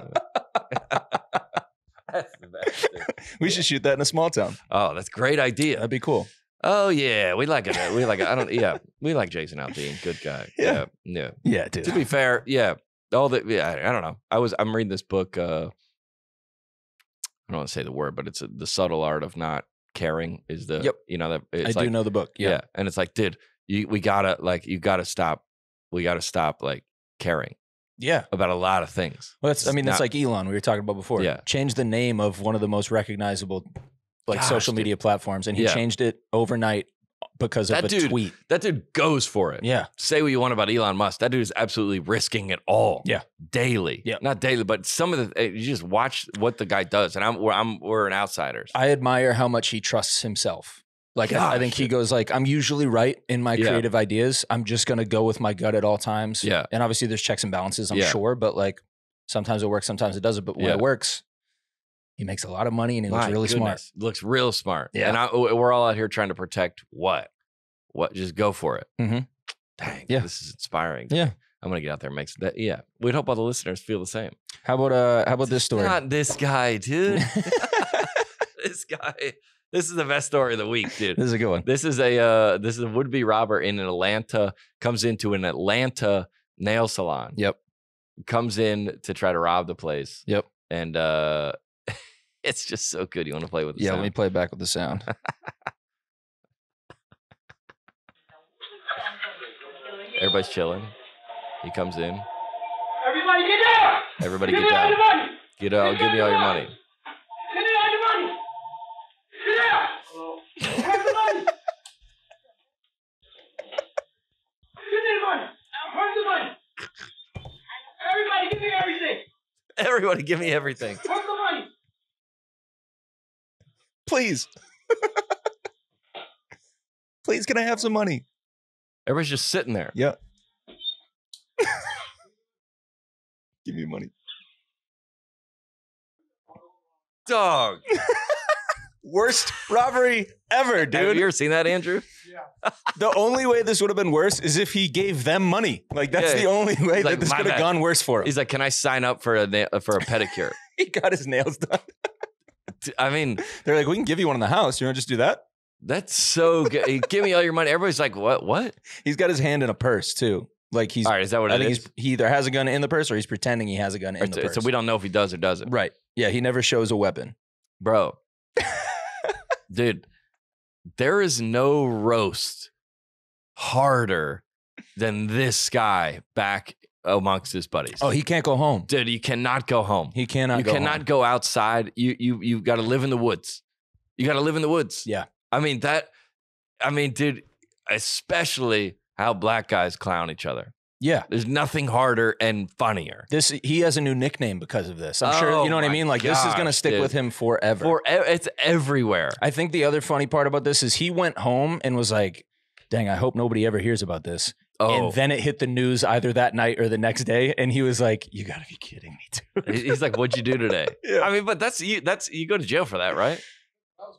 That's the best. Dude. We should shoot that in a small town. Oh, that's a great idea. That'd be cool. Oh yeah, we like it. We like it. We like Jason Aldean. Good guy. Yeah. Yeah. Yeah, dude. To be fair, yeah. I don't know. I'm reading this book. I don't want to say the word, but it's the subtle art of not caring. Is the Yep. You know that I do know the book. Yeah. And it's like, dude, you gotta stop. We gotta stop like caring. Yeah. About a lot of things. Well, that's Not- like Elon we were talking about before. Yeah. Change the name of one of the most recognizable Gosh, social dude. media platforms, and he Yeah. changed it overnight because of a tweet. That dude goes for it. Yeah. Say what you want about Elon Musk. That dude is absolutely risking it all. Yeah. Daily. Yeah. Not daily, but some of the you just watch what the guy does, and we're an outsiders. I admire how much he trusts himself. Like I think he goes like, I'm usually right in my Yeah. creative ideas. I'm just gonna go with my gut at all times. Yeah. And obviously there's checks and balances, I'm Yeah. sure, but like sometimes it works, sometimes it doesn't. But when Yeah. it works, he makes a lot of money and he looks My really smart. goodness. Looks real smart. Yeah. And we're all out here trying to protect what? What? Just go for it. Mm-hmm. Dang. Yeah. This is inspiring. Yeah. I'm gonna get out there and make that. Yeah. We'd hope all the listeners feel the same. How about this story? Not this guy, dude. This guy. This is the best story of the week, dude. This is a good one. This is a would-be robber in Atlanta. Comes into an Atlanta nail salon. Yep. Comes in to try to rob the place. Yep. And it's just so good. You want to play with the Yeah, sound? let me play it back with the sound. Everybody's chilling. He comes in. Everybody get down! Everybody Give get me all down. your money! Get out. Give me all your money. Give me all your money! Get down! Where's the money? Give me the money! Where's the money? Everybody give me everything! Everybody give me everything. Where's the money? Please. Please, can I have some money? Everybody's just sitting there. Yeah. Give me money. Dog. Worst robbery ever, dude. Have you ever seen that, Andrew? The only way this would have been worse is if he gave them money. Like that's Yeah. the only way He's that like, this "My could have bad." gone worse for him. He's like, "Can I sign up for a pedicure?" He got his nails done. I mean, they're like, "We can give you one in the house. You want to just do that?" That's so good. Give me all your money. Everybody's like, "What? What?" He's got his hand in a purse too. Like he's. All right, is that what I it think is? he either has a gun in the purse or he's pretending he has a gun in the purse. So we don't know if he does or doesn't. Right. Yeah. He never shows a weapon. Bro. Dude, there is no roast harder than this guy back amongst his buddies. Oh, he can't go home. Dude, you cannot go home. He cannot. You go cannot home. go outside. You got to live in the woods. You got to live in the woods. Yeah. I mean, dude, especially how black guys clown each other. Yeah. There's nothing harder and funnier. He has a new nickname because of this. I'm sure, Oh you know what I my mean? Like this is going to gosh, stick dude. with him forever. It's everywhere. I think the other funny part about this is he went home and was like, dang, I hope nobody ever hears about this. Oh. And then it hit the news either that night or the next day. And he was like, you got to be kidding me, dude. He's like, "What'd you do today?" Yeah. I mean, but that's you go to jail for that, right?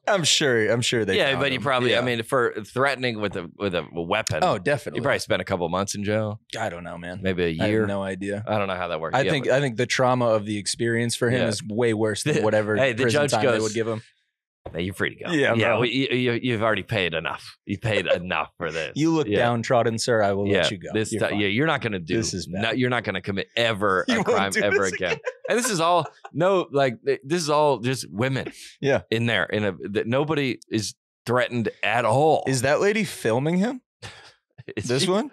I'm sure they Yeah, found but you him. probably, Yeah. I mean, for threatening with a weapon. Oh, definitely. You probably spent a couple months in jail. I don't know, man. Maybe a I year. have no idea. I don't know how that works. I Yeah, think but- the trauma of the experience for him Yeah. is way worse than whatever Hey, the prison judge time they goes, would give him. "Hey, you're free to go." Yeah, bro. You've already paid enough. You paid enough for this. You look downtrodden, sir. I will let you go. This You're fine. you're not going to do. This is bad. You're not going to commit ever You a won't crime do ever this again. And this is all this is all just women. Yeah. in there that nobody is threatened at all. Is that lady filming him? Is This she- one?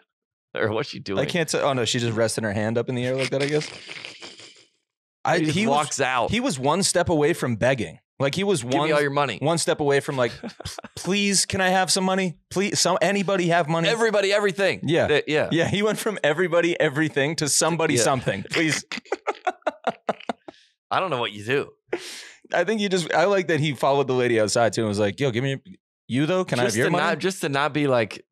or what's she doing? I can't say. Oh no, she's just resting her hand up in the air like that, I guess. He walks out. He was one step away from begging. Like he was Give me all your money. one step away from like, please, can I have some money? Please, anybody have money? Everybody, everything. Yeah. Yeah. Yeah. He went from everybody, everything to somebody, something. Please. I don't know what you do. I think I like that he followed the lady outside too and was like, yo, give me, you though? Can I have your money? Just to not be like,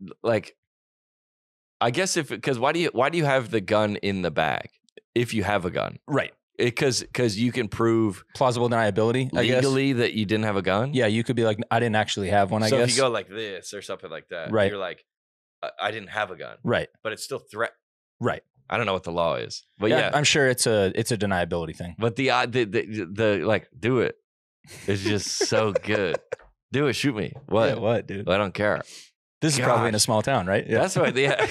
I guess because why do you have the gun in the bag if you have a gun? Right. Because you can prove plausible deniability, I guess. Legally that you didn't have a gun. Yeah, you could be like, I didn't actually have one. I guess. So if you go like this or something like that, right? You're like, I didn't have a gun, right? But it's still threat, right? I don't know what the law is, but yeah, I'm sure it's a deniability thing. But the like, do it. It's just so good. Do it. Shoot me. What? Yeah, what, dude? I don't care. This is probably in a small town, right? Yeah. That's right. Yeah.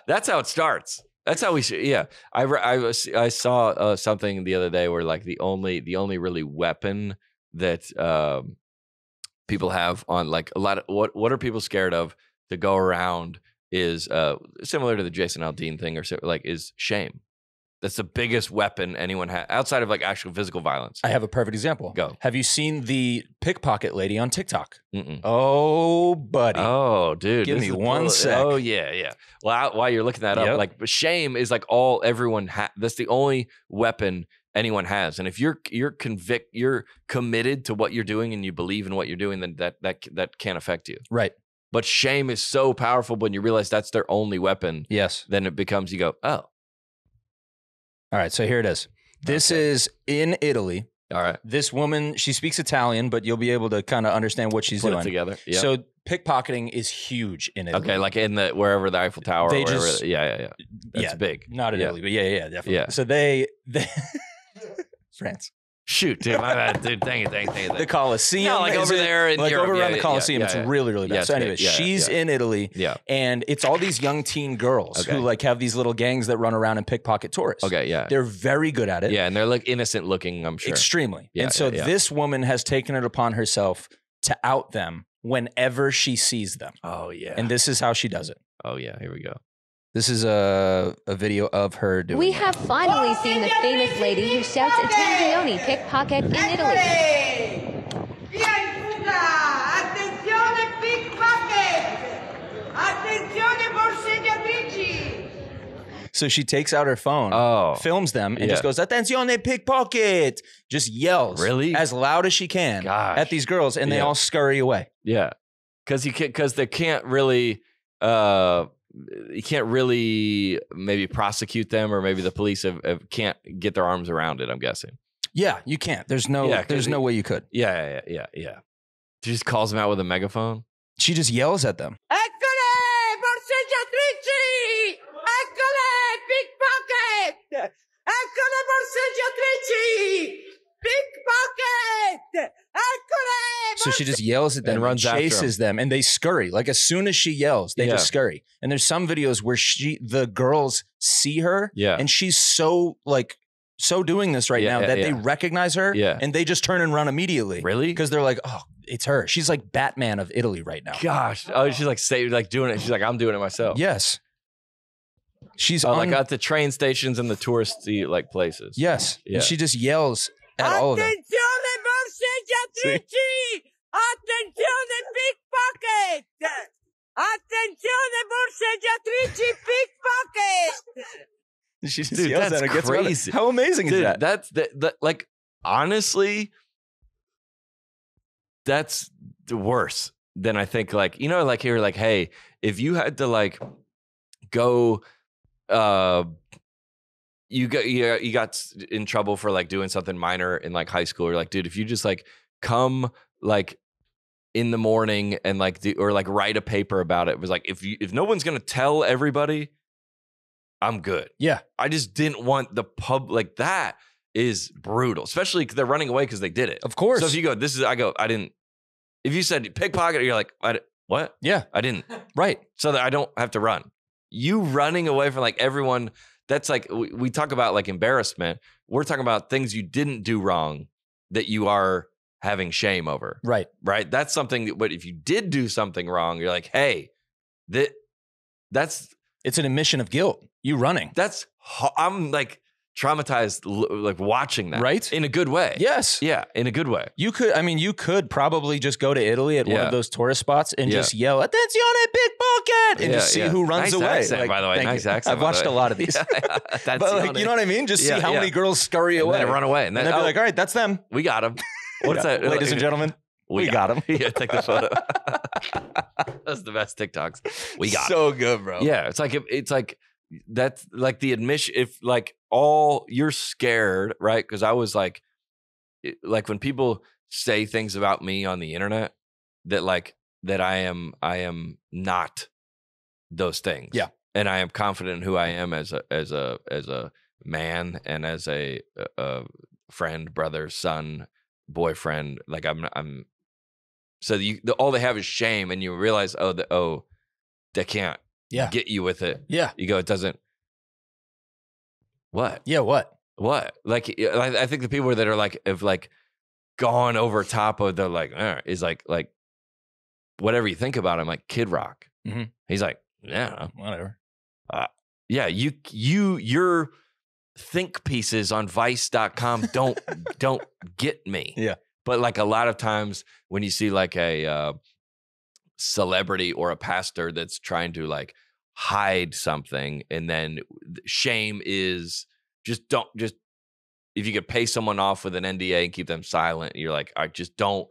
That's how it starts. That's how we should. Yeah, I saw something the other day where like the only really weapon that people have on like a lot of what are people scared of to go around is similar to the Jason Aldean thing or so, like is shame. That's the biggest weapon anyone has outside of like actual physical violence. I have a perfect example. Go. Have you seen the pickpocket lady on TikTok? Mm-mm. Oh, buddy. Oh, dude. Give me one sec. Oh, yeah. Well, while you're looking that up, like shame is like everyone that's the only weapon anyone has. And if you're committed to what you're doing and you believe in what you're doing, then that can't affect you. Right. But shame is so powerful when you realize that's their only weapon. Yes. Then it becomes, you go, oh. All right, so here it is. This is in Italy. All right. This woman, she speaks Italian, but you'll be able to kind of understand what she's Put doing. it together. Yep. So pickpocketing is huge in Italy. Okay, like in wherever the Eiffel Tower They or wherever. just- yeah. That's big. Not in Yeah. Italy, but yeah, definitely. Yeah. So they France. Shoot, dude, my bad, dude. Thank you. The Coliseum. No, like over there in like Europe. over Yeah, around the yeah, Coliseum. yeah, It's yeah. really, really bad. Yeah, So it's anyway, good. Yeah, she's yeah. in Italy. Yeah. And it's all these young teen girls Okay. who like have these little gangs that run around and pickpocket tourists. Okay, yeah. They're very good at it. Yeah, and they're like innocent looking, I'm sure. Extremely. Yeah, and so yeah. this woman has taken it upon herself to out them whenever she sees them. Oh, yeah. And this is how she does it. Oh, yeah. Here we go. This is a video of her doing We it. have finally seen the famous lady who shouts Attenzione pickpocket in Italy. Via in fuga! Attenzione pickpocket! Attenzione borseggiatrici! So she takes out her phone, films them, and Yeah. just goes, Attenzione pickpocket! Just yells Really? as loud as she can at these girls, and they Yeah. all scurry away. Yeah. Because they can't really you can't really maybe prosecute them, or maybe the police can't get their arms around it, I'm guessing. Yeah, you can't. There's no way you could. Yeah. She just calls them out with a megaphone. She just yells at them. Eccole borseggiatrici! Eccole pickpocket! Eccole borseggiatrici! Pickpocket! Eccole! So she just yells at them And and runs after chases them, and they scurry. Like as soon as she yells, they just scurry. And there's some videos where the girls see her, and she's so doing this right now that they recognize her, and they just turn and run immediately. Really? Because they're like, oh, it's her. She's like Batman of Italy right now. Gosh. Oh, she's like doing it. She's like, I'm doing it myself. Yes. She's like at the train stations and the touristy like places. Yes. Yeah. And she just yells at all of them. Attenzione borseggiatrici! Attenzione pickpocket! Attenzione borseggiatrici pickpocket! She just Dude, yells that's at her. Gets around it. crazy. How amazing is Dude, that? That's like honestly, that's worse than I think. Like, you know, like here, like, hey, if you had to like go, you got in trouble for like doing something minor in like high school, or like, dude, if you just like come like in the morning and like or like write a paper about it, was like if no one's gonna tell everybody, I'm good. Yeah. I just didn't want the pub like that is brutal, especially because they're running away because they did it. Of course. So if you go, I didn't. If you said pickpocket, you're like, what? Yeah. I didn't. Right. So that I don't have to run. You running away from like everyone. That's like, we talk about like embarrassment. We're talking about things you didn't do wrong that you are having shame over. Right. Right. That's something that, but if you did do something wrong, you're like, hey, that it's an admission of guilt. You running. I'm like traumatized, like watching that. Right? In a good way. Yes. Yeah, in a good way. You could probably just go to Italy at one of those tourist spots and just yell, "Attenzione, pickpocket!" and just see who runs nice away. Accent, by the way, nice accent. I've watched a lot of these. But like, you know what I mean? Just see how many girls scurry away. And then run away. And then they'll be like, all right, that's them. We got them. What's that? Ladies and gentlemen, we got them. Yeah, take the photo. That's the best TikToks. We got so good, bro. Yeah, it's like that's like the admission. If like you're scared, right? Because I was like when people say things about me on the internet that I am not those things. Yeah, and I am confident in who I am as a man and as a friend, brother, son, boyfriend. Like I'm. So all they have is shame, and you realize, they can't get you with it. Yeah, you go, it doesn't. What? Yeah, what? Like, I think the people that are like have like gone over top of the like is like whatever you think about him, like Kid Rock. Mm-hmm. He's like, yeah, whatever. Yeah, your think pieces on Vice.com don't get me. Yeah. But like a lot of times when you see like a celebrity or a pastor that's trying to like hide something, and then shame is just if you could pay someone off with an NDA and keep them silent, you're like, all right, just don't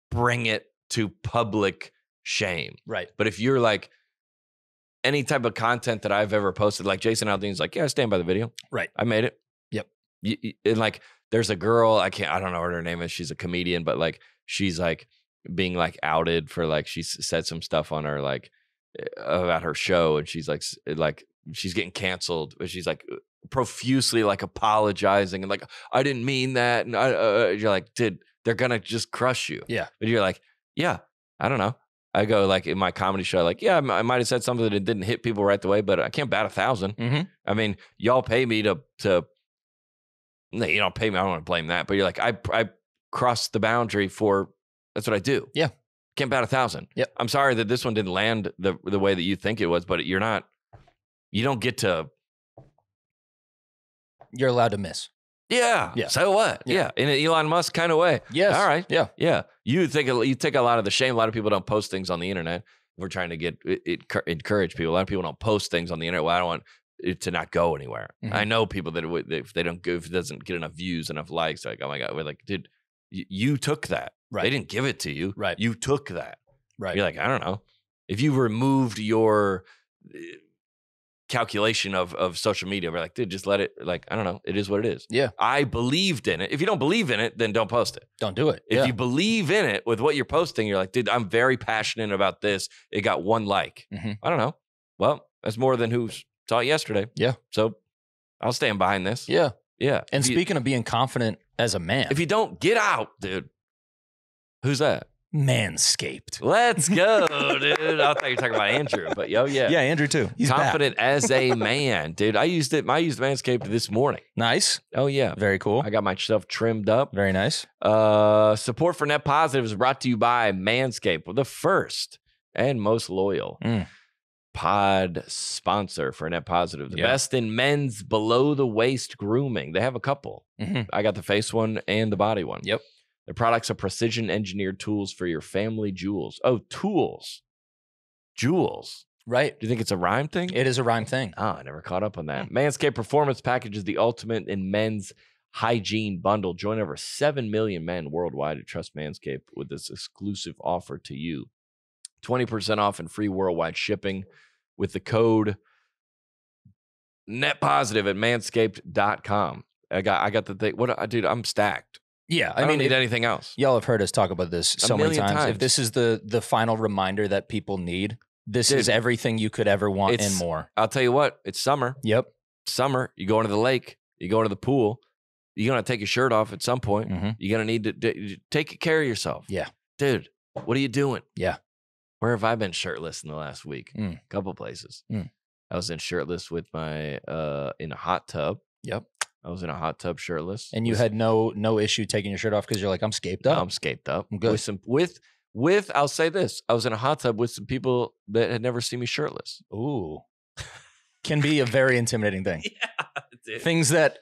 bring it to public shame. Right. But if you're like any type of content that I've ever posted, like Jason Aldean's like, yeah, I stand by the video. Right. I made it. Yep. And like, there's a girl, I don't know what her name is. She's a comedian, but like, she's like being like outed for like, she said some stuff on her, like about her show. And she's like she's getting canceled, but she's like profusely like apologizing and like, I didn't mean that. And you're like, dude, they're going to just crush you. Yeah. But you're like, yeah, I don't know. I go like in my comedy show, like, yeah, I might have said something that didn't hit people right away, but I can't bat 1,000. Mm-hmm. I mean, y'all pay me to no, you don't pay me. I don't want to blame that, but you're like, I crossed the boundary for, that's what I do. Yeah. Can't bat 1,000. Yep. I'm sorry that this one didn't land the way that you think it was, but you don't get to. You're allowed to miss. Yeah. Yeah. So what? Yeah. In an Elon Musk kind of way. Yes. All right. Yeah. Yeah. You take a lot of the shame. A lot of people don't post things on the internet. We're trying to encourage people. A lot of people don't post things on the internet. Well, I don't want it to not go anywhere. Mm-hmm. I know people that if it doesn't get enough views, enough likes, like, oh my God, we're like, dude, you took that. Right. They didn't give it to you. Right. You took that. Right. You're like, I don't know. If you removed your calculation of social media, we're like, dude, just let it, like, I don't know. It is what it is. Yeah. I believed in it. If you don't believe in it, then don't post it. Don't do it. If you believe in it with what you're posting, you're like, dude, I'm very passionate about this. It got 1 like. Mm-hmm. I don't know. Well, that's more than who saw it yesterday. Yeah. So I'll stand behind this. Yeah. Yeah. And speaking of being confident as a man, if you don't get out, dude, who's that? Manscaped. Let's go, dude. I thought you were talking about Andrew, but yeah. Yeah, Andrew too. He's confident as a man, dude. I used Manscaped this morning. Nice. Oh yeah. Very cool. I got myself trimmed up. Very nice. Support for Net Positive is brought to you by Manscaped, the first and most loyal pod sponsor for Net Positive. The best in men's below the waist grooming. They have a couple. Mm-hmm. I got the face one and the body one. Yep. Their products are precision engineered tools for your family jewels. Oh, tools. Jewels. Right. Do you think it's a rhyme thing? It is a rhyme thing. Oh, I never caught up on that. Manscaped Performance Package is the ultimate in men's hygiene bundle. Join over 7 million men worldwide who trust Manscaped with this exclusive offer to you. 20% off and free worldwide shipping with the code NetPositive at manscaped.com. I got the thing. Dude, I'm stacked. Yeah, I don't need anything else. Y'all have heard us talk about this so many times. If this is the final reminder that people need, this is everything you could ever want and more. I'll tell you what, it's summer. Yep. Summer, you go into the lake, you go into the pool, you're going to take your shirt off at some point. Mm-hmm. You're going to need to take care of yourself. Yeah. Dude, what are you doing? Yeah. Where have I been shirtless in the last week? A couple places. I was in shirtless with my, in a hot tub. Yep. I was in a hot tub shirtless. And you had no issue taking your shirt off because you're like, I'm scaped up. I'm scaped up. I'm good. I'll say this, I was in a hot tub with some people that had never seen me shirtless. Ooh. Can be a very intimidating thing. Dude. Things that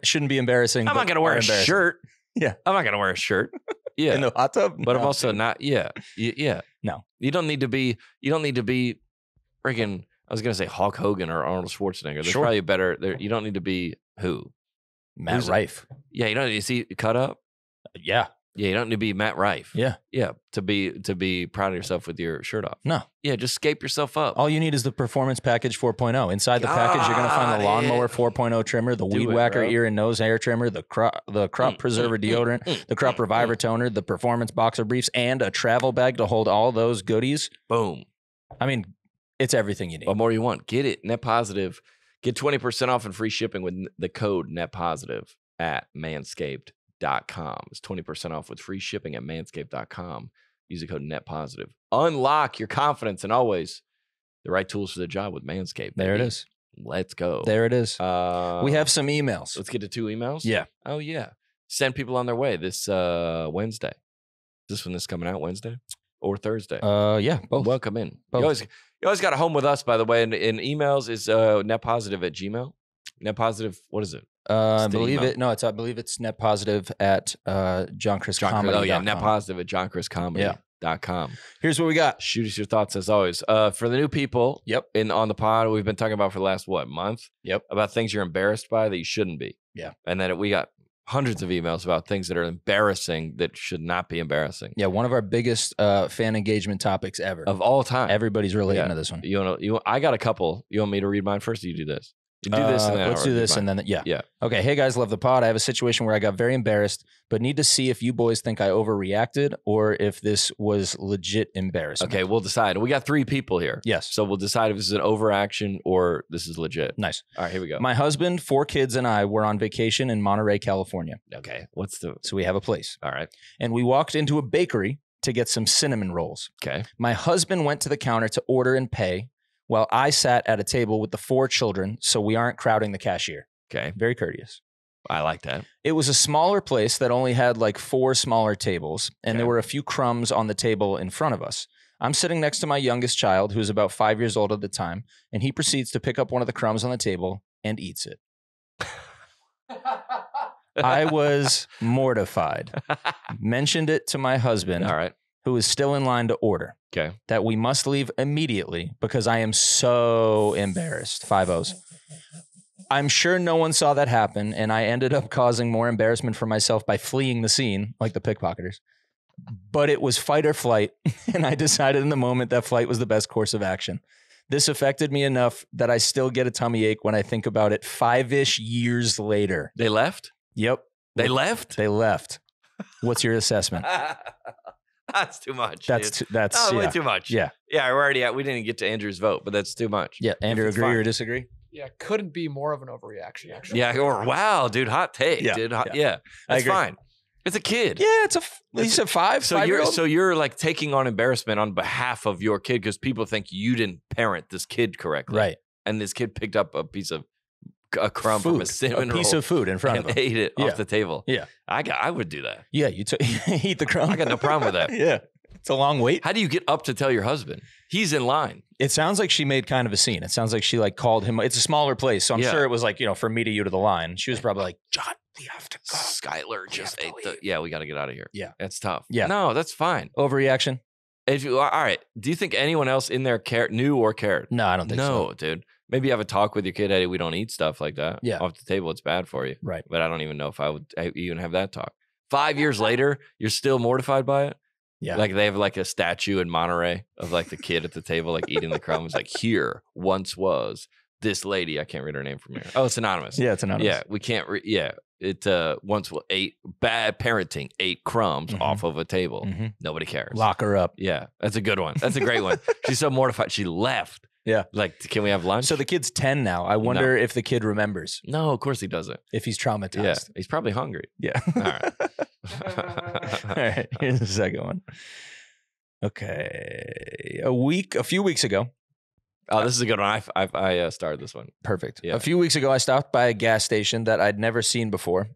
shouldn't be embarrassing. I'm not going to wear a shirt. Yeah. I'm not going to wear a shirt. Yeah. In the hot tub? But I'm No, also dude. not. Yeah. Yeah. No. You don't need to be freaking, I was going to say Hulk Hogan or Arnold Schwarzenegger. There's Sure. probably a better, you don't need to be who? Matt Rife. Yeah. You don't need to see cut up. Yeah. Yeah. You don't need to be Matt Rife. Yeah. Yeah. To be proud of yourself with your shirt off. No. Yeah. Just scape yourself up. All you need is the Performance Package 4.0. Inside the package, you're going to find the Lawnmower 4.0 trimmer, the Weed Whacker ear and nose hair trimmer, the Crop Preserver deodorant, the Crop Reviver toner, the Performance Boxer briefs, and a travel bag to hold all those goodies. Boom. I mean, it's everything you need. What more you want? Get it. Net Positive. Get 20% off and free shipping with the code Net Positive at manscaped.com. It's 20% off with free shipping at manscaped.com. Use the code Net Positive. Unlock your confidence and always the right tools for the job with Manscaped. There it baby. is. Let's go. There it is. We have some emails. Let's get to 2 emails. Yeah. Oh, yeah. Send people on their way this Wednesday. This one is coming out Wednesday or Thursday. Yeah, both. Welcome in. Both. You always got a home with us, by the way. And in emails is netpositive@gmail. Netpositive, what is it? I It's the believe email. it. No, I believe it's net positive at John Chris Comedy. Oh, yeah. netpositive@johnchriscomedy.com. Here's what we got. Shoot us your thoughts as always. For the new people on the pod, we've been talking about for the last, month? Yep. About things you're embarrassed by that you shouldn't be. Yeah. And then we got hundreds of emails about things that are embarrassing that should not be embarrassing. Yeah, one of our biggest fan engagement topics ever. Of all time. Everybody's relating Yeah. to this one. I got a couple. You want me to read mine first or you do this? You do this and then let's I'll do read this mine. and then yeah. Yeah. Okay, hey guys, love the pod. I have a situation where I got very embarrassed, but need to see if you boys think I overreacted or if this was legit embarrassment. Okay, we'll decide. We got 3 people here. Yes. So we'll decide if this is an overaction or this is legit. Nice. All right, here we go. My husband, 4 kids, and I were on vacation in Monterey, California. Okay. So we have a place. All right. And we walked into a bakery to get some cinnamon rolls. Okay. My husband went to the counter to order and pay while I sat at a table with the 4 children, so we aren't crowding the cashier. Okay. Very courteous. I like that. It was a smaller place that only had like 4 smaller tables, and there were a few crumbs on the table in front of us. I'm sitting next to my youngest child, who's about 5 years old at the time, and he proceeds to pick up one of the crumbs on the table and eats it. I was mortified. Mentioned it to my husband, all right, who is still in line to order. Okay. That we must leave immediately because I am so embarrassed. 5 O's. I'm sure no one saw that happen, and I ended up causing more embarrassment for myself by fleeing the scene, like the pickpocketers. But it was fight or flight, and I decided in the moment that flight was the best course of action. This affected me enough that I still get a tummy ache when I think about it 5-ish years later. They left? Yep. They left? They left. What's your assessment? That's too much. That's way yeah. too much. Yeah. Yeah, we're already at. We didn't get to Andrew's vote, but that's too much. Yeah, Andrew, It's agree fine. or disagree? Yeah, couldn't be more of an overreaction, actually. Yeah, or wow, dude, hot take, Yeah, dude. yeah. I That's agree. fine. It's a kid. Yeah, you said 5. So you're like taking on embarrassment on behalf of your kid because people think you didn't parent this kid correctly, Right. And this kid picked up a piece of a crumb from a cinnamon a piece roll of food in front and of him. ate it Yeah. off the table. Yeah. I would do that. Yeah, you eat the crumb. I got no problem with that. Yeah. It's a long wait. How do you get up to tell your husband? He's in line. It sounds like she made kind of a scene. It sounds like she like called him. It's a smaller place, so I'm Yeah. sure it was like, from me to you to the line. She was probably like, John, we have to go. Skylar just ate the. Yeah, we got to get out of here. Yeah. That's tough. Yeah. No, that's fine. Overreaction? If you all right, do you think anyone else in there knew or cared? No, I don't think so. No, dude. Maybe you have a talk with your kid. Hey, we don't eat stuff like that. Yeah. Off the table, it's bad for you. Right. But I don't even know if I would even have that talk. 5 years later, you're still mortified by it. Yeah. Like they have like a statue in Monterey of like the kid at the table, like eating the crumbs. Like here once was this lady. I can't read her name from here. Oh, it's anonymous. Yeah, it's anonymous. Yeah, we can't. It once ate bad parenting, ate crumbs off of a table. Nobody cares. Lock her up. Yeah, that's a good one. That's a great one. She's so mortified. She left. Yeah. Like, can we have lunch? So the kid's 10 now. I wonder if the kid remembers. No, of course he doesn't. If he's traumatized. Yeah, he's probably hungry. Yeah. All right. All right. Here's the second one. Okay. A few weeks ago. Oh, this is a good one. I started this one. Perfect. Yeah. A few weeks ago, I stopped by a gas station that I'd never seen before.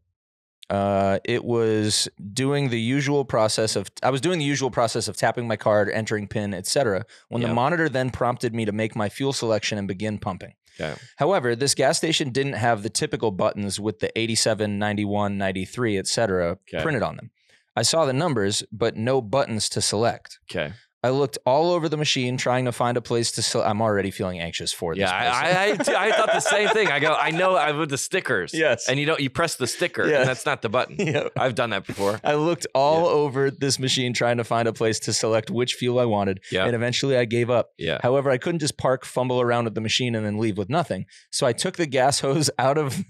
It was doing the usual process of tapping my card, entering PIN, etc. When the monitor then prompted me to make my fuel selection and begin pumping. Okay. However, this gas station didn't have the typical buttons with the 87, 91, 93, etc. printed on them. I saw the numbers, but no buttons to select. Okay. I looked all over the machine trying to find a place to select. I'm already feeling anxious for this. Yeah, I thought the same thing. I know with the stickers. Yes. And you press the sticker and that's not the button. Yeah. I've done that before. I looked all over this machine trying to find a place to select which fuel I wanted. Yeah. And eventually I gave up. Yeah. However, I couldn't just park, fumble around with the machine and then leave with nothing. So I took the gas hose out of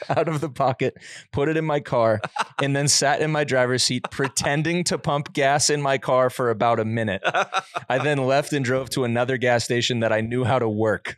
the pocket, put it in my car, and then sat in my driver's seat pretending to pump gas in my car for about a minute. I then left and drove to another gas station that I knew how to work.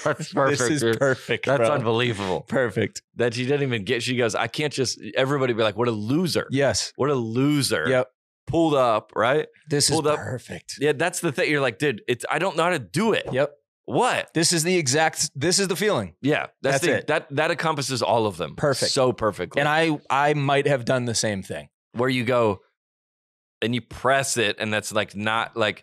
That's perfect. This is perfect. That's bro. unbelievable. Perfect. That she didn't even get. She goes, I can't just. Everybody be like, what a loser. Yes. What a loser. Yep. Pulled up, right? This Pulled is up. perfect. Yeah, that's the thing. You're like, dude, I don't know how to do it. Yep. What? This is the feeling. Yeah, That's it. That encompasses all of them. Perfect. So perfectly. And I might have done the same thing. Where you go and you press it, and that's like not like.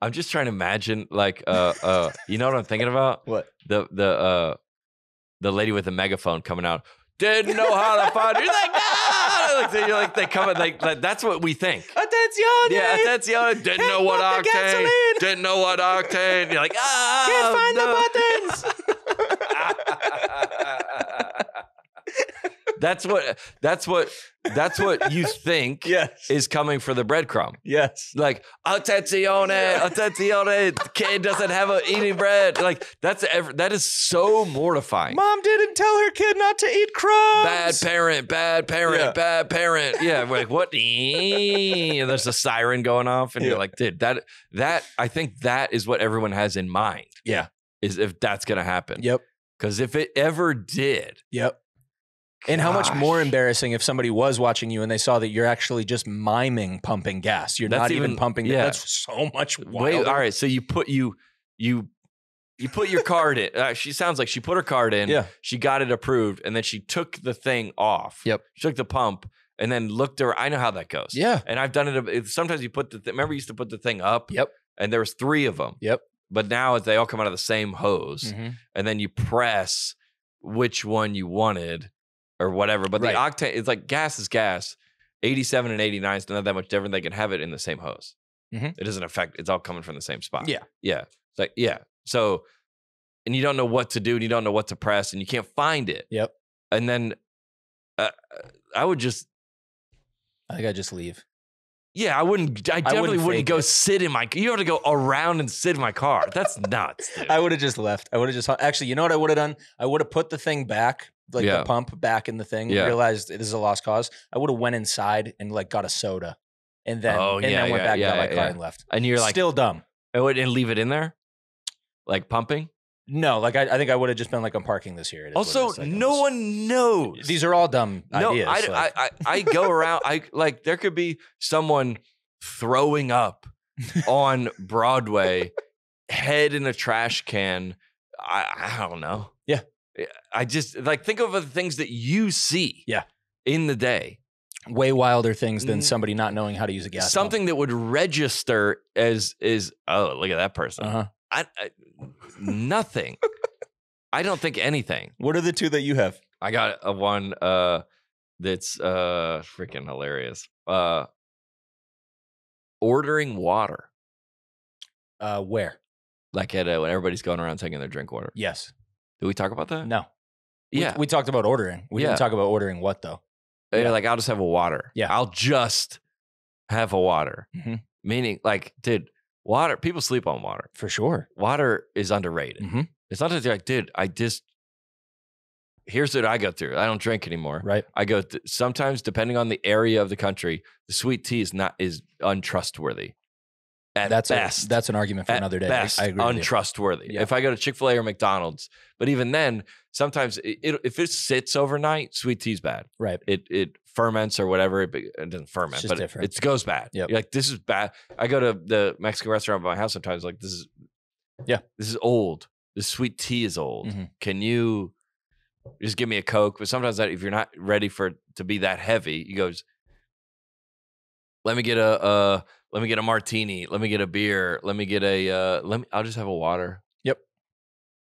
I'm just trying to imagine like you know what I'm thinking about? What? The lady with the megaphone coming out. Didn't know how to find it. You're like, ah! You're like they come like that's what we think. Attenzione! Yeah, attenzione. Didn't know what octane. Didn't know what octane. You're like, can't find the buttons. That's what you think is coming for the breadcrumb. Yes. Like, attenzione, the kid doesn't have eating bread. Like, that is so mortifying. Mom didn't tell her kid not to eat crumbs. Bad parent, bad parent. Yeah, we're like, what? There's a siren going off, and you're like, dude, that I think that is what everyone has in mind. Yeah. Is if that's gonna happen. Yep. Because if it ever did. Yep. And how much more embarrassing if somebody was watching you and they saw that you're actually just miming pumping gas. You're not even pumping. Yeah. That's so much wilder. Wait, all right. So you put your card in. She sounds like she put her card in. Yeah. She got it approved, and then she took the thing off. Yep. She took the pump and then looked her. I know how that goes. Yeah. And I've done it. Sometimes you put remember you used to put the thing up. Yep. And there was 3 of them. Yep. But now they all come out of the same hose, and then you press which one you wanted. Or whatever, but the octane, it's like gas is gas. 87 and 89 is not that much different. They can have it in the same hose. It doesn't affect, it's all coming from the same spot. Yeah. Yeah. It's like, yeah. So, and you don't know what to do, and you don't know what to press, and you can't find it. Yep. And then I think I'd just leave. Yeah, I definitely wouldn't go sit in my, you have to go around and sit in my car. That's nuts, dude. I would have just left. I would have just, actually, you know what I would have done? I would have put the thing back. Like the pump back in the thing, realized this is a lost cause. I would have went inside and like got a soda, and then went back, got my car, and left. And you're like still dumb. And leave it in there, like pumping. No, like I think I would have just been like, I'm parking this here. Also, no one knows. These are all dumb ideas. I go around. There could be someone throwing up on Broadway, head in a trash can. I don't know. Yeah. I just think of the things that you see in the day. Way wilder things than somebody not knowing how to use a gas Something pump. that would register as oh, look at that person. Nothing. I don't think anything. What are the 2 that you have? I got a one that's freaking hilarious. Ordering water. Where? Like when everybody's going around taking their drink water. Yes. Did we talk about that? No. Yeah. We talked about ordering. We didn't talk about ordering what, though? Like, I'll just have a water. Yeah. I'll just have a water. Meaning, like, dude, water, people sleep on water. For sure. Water is underrated. It's not that you're like, dude, here's what I go through. I don't drink anymore. Right. I go, sometimes, depending on the area of the country, the sweet tea is untrustworthy. That's an argument for another day. Best, I agree with you. untrustworthy. Yeah. If I go to Chick-fil-A or McDonald's, but even then, sometimes if it sits overnight, sweet tea's bad. Right. It ferments or whatever. It doesn't ferment, but it goes bad. Yep. You're like, this is bad. I go to the Mexican restaurant by my house sometimes. Like, this is old. This sweet tea is old. Can you Just give me a Coke. But sometimes if you're not ready for it to be that heavy, he goes, let me get a martini. Let me get a beer. Let me get I'll just have a water. Yep.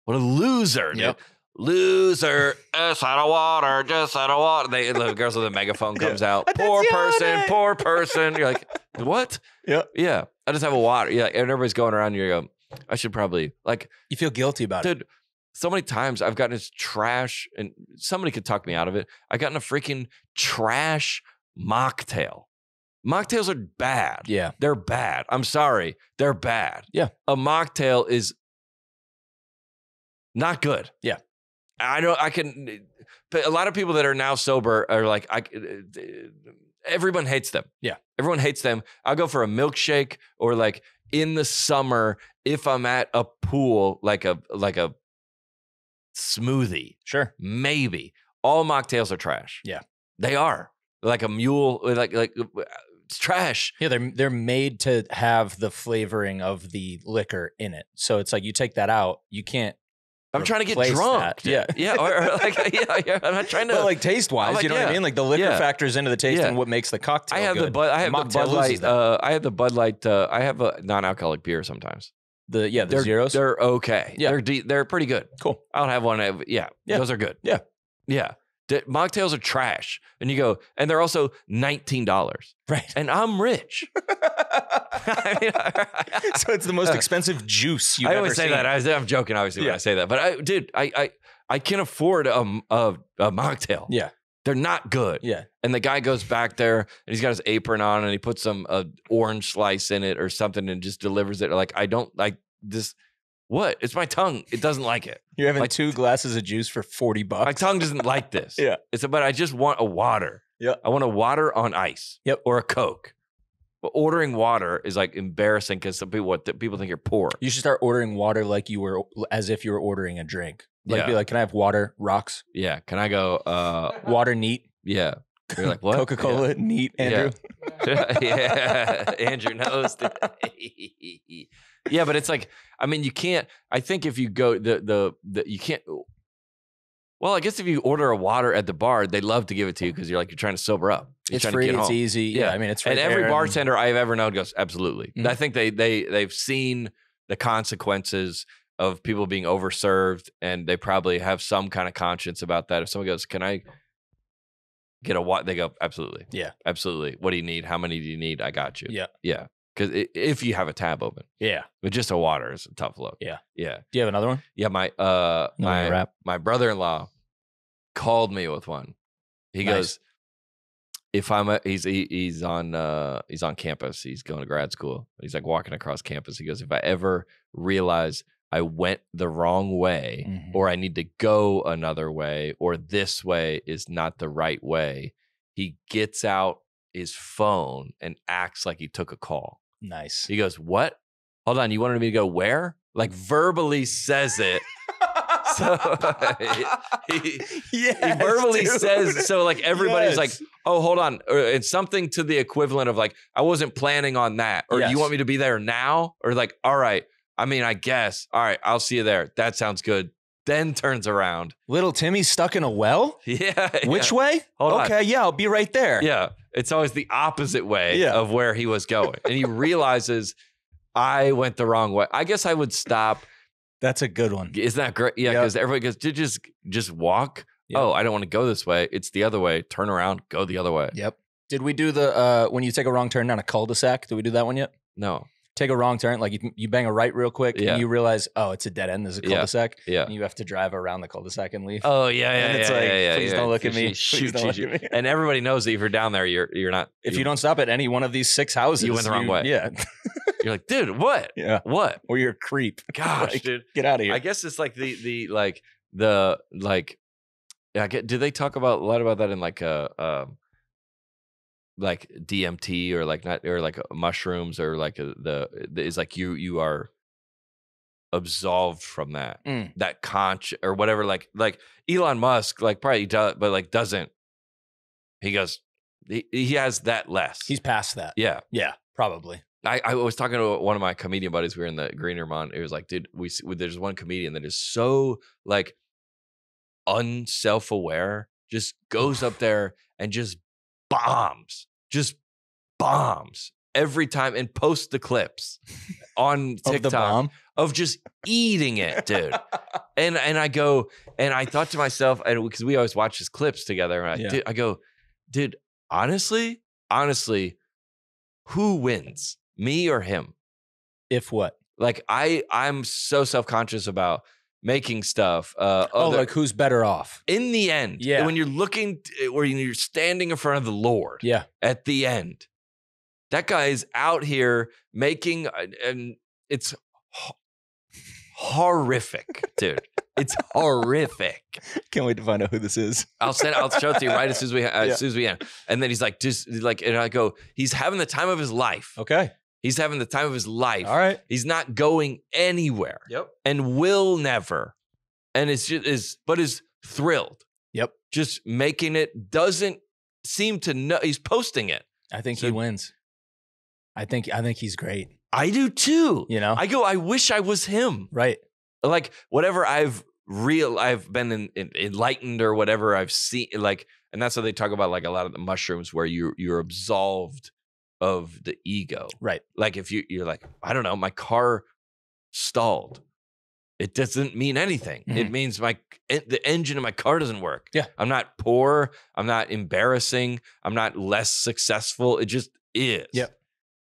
What a loser. Yep. Dude. Loser. Just out of water. Just out of water. The girls with the megaphone comes out. Poor person. Poor person. You're like, what? Yeah. Yeah. I just have a water. Yeah. And everybody's going around. You go, I should probably you feel guilty about it. Dude, so many times I've gotten this trash, and somebody could talk me out of it. I've gotten a freaking trash mocktail. Mocktails are bad. Yeah. They're bad. I'm sorry. They're bad. Yeah. A mocktail is not good. Yeah. I know but a lot of people that are now sober are like, everyone hates them. Yeah. Everyone hates them. I'll go for a milkshake, or like in the summer, if I'm at a pool, like a smoothie. Sure. Maybe. All mocktails are trash. Yeah. They are. Like a mule, like it's trash. Yeah, they're made to have the flavoring of the liquor in it. So it's like you take that out, you can't. I'm trying to get drunk. That. Yeah. Yeah. Or like, yeah. I'm not trying to. But like taste wise, like, you know what I mean? Like the liquor factors into the taste and what makes the cocktail. I have good. the Bud Light. I have the Bud Light. I have a non-alcoholic beer sometimes. The zeros. They're okay. Yeah. They're pretty good. Cool. I don't have one. Yeah. Those are good. Yeah. Yeah. Mocktails are trash. And you go, and they're also $19. Right. And I'm rich. So it's the most expensive juice you've ever ever seen. seen. I always say that. I'm joking, obviously, when I say that. But I can afford a mocktail. Yeah. They're not good. Yeah. And the guy goes back there and he's got his apron on and he puts some orange slice in it or something and just delivers it. Like, I don't like this. What? It's my tongue. It doesn't like it. You're having 2 glasses of juice for $40. My tongue doesn't like this. Yeah. But I just want a water. Yeah. I want a water on ice. Yep. Or a Coke. But ordering water is like embarrassing because people think you're poor. You should start ordering water like as if you were ordering a drink. Like, be like, can I have water, rocks? Yeah. Can I go water neat? Yeah. You're like, what? Coca-Cola neat, Andrew. Yeah. Andrew knows. Yeah, but it's like, I mean, you can't. I think if you go you can't. Well, I guess if you order a water at the bar, they love to give it to you because you're trying to sober up. It's free. It's easy. Yeah, I mean, it's free. And every bartender I've ever known goes, absolutely. Mm-hmm. I think they've seen the consequences of people being overserved, and they probably have some kind of conscience about that. If someone goes, "Can I get a water?" They go, "Absolutely." Yeah, absolutely. What do you need? How many do you need? I got you. Yeah, yeah. Because if you have a tab open, yeah, but just a water is a tough look. Yeah, yeah. Do you have another one? Yeah, my brother-in-law called me with one. He goes, "If I'm he's on campus. He's going to grad school. He's like walking across campus. He goes, if I ever realize I went the wrong way, or I need to go another way, or this way is not the right way, he gets out his phone and acts like he took a call." Nice. He goes, "What? Hold on. You wanted me to go where?" Like verbally says it. So he verbally says, so like everybody's like, "Oh, hold on." Or it's something to the equivalent of like, "I wasn't planning on that." Or "You want me to be there now?" Or like, "All right. I mean, I guess. All right. I'll see you there. That sounds good." Then turns around. Little Timmy's stuck in a well? Yeah. Which way? Hold on. Okay, yeah, I'll be right there. Yeah. It's always the opposite way of where he was going. And he realizes, I went the wrong way. I guess I would stop. That's a good one. Isn't that great? Yeah, because everybody goes, just walk. Yep. Oh, I don't want to go this way. It's the other way. Turn around, go the other way. Yep. Did we do the when you take a wrong turn down a cul-de-sac? Did we do that one yet? No. Take a wrong turn, like you bang a right real quick, and you realize, oh, it's a dead end. There's a cul-de-sac. Yeah. And you have to drive around the cul-de-sac and leave. Oh yeah, and it's please don't look at me. Shoot, please don't look at me. And everybody knows that if you're down there, you're not. If you don't stop at any one of these 6 houses, you went the wrong way. Yeah. You're like, dude, what? Yeah. What? Or you're a creep. Gosh, like, dude, get out of here. I guess it's like do they talk about a lot about that in like DMT or like not or like mushrooms or like is like you are absolved from that that or whatever like Elon Musk like probably does but like doesn't. He goes he has that less. He's past that. Yeah probably. I was talking to one of my comedian buddies. We were in the Green Room. It was like, dude, there's one comedian that is so like unself-aware, just goes up there and just bombs every time and posts the clips on TikTok of just eating it, dude. and I go, and I thought to myself, and because we always watch his clips together, and I go, dude, honestly, who wins, me or him? If what? Like I'm so self-conscious about making stuff. Like who's better off in the end? Yeah. When you're looking, where you're standing in front of the Lord. Yeah. At the end, that guy is out here making, and it's horrific, dude. It's horrific. Can't wait to find out who this is. I'll show it to you right as soon as we end. And then he's like, and I go, he's having the time of his life. Okay. He's having the time of his life. All right. He's not going anywhere. Yep. And will never. And it's just but is thrilled. Yep. Just making it, doesn't seem to know. He's posting it. I think he wins. I think he's great. I do too. You know? I wish I was him. Right. Like whatever I've been enlightened or whatever I've seen, like, and that's what they talk about, like a lot of the mushrooms where you're absolved of the ego. Right. Like if you're like, I don't know, my car stalled. It doesn't mean anything. Mm-hmm. It means the engine of my car doesn't work. Yeah. I'm not poor. I'm not embarrassing. I'm not less successful. It just is. Yep.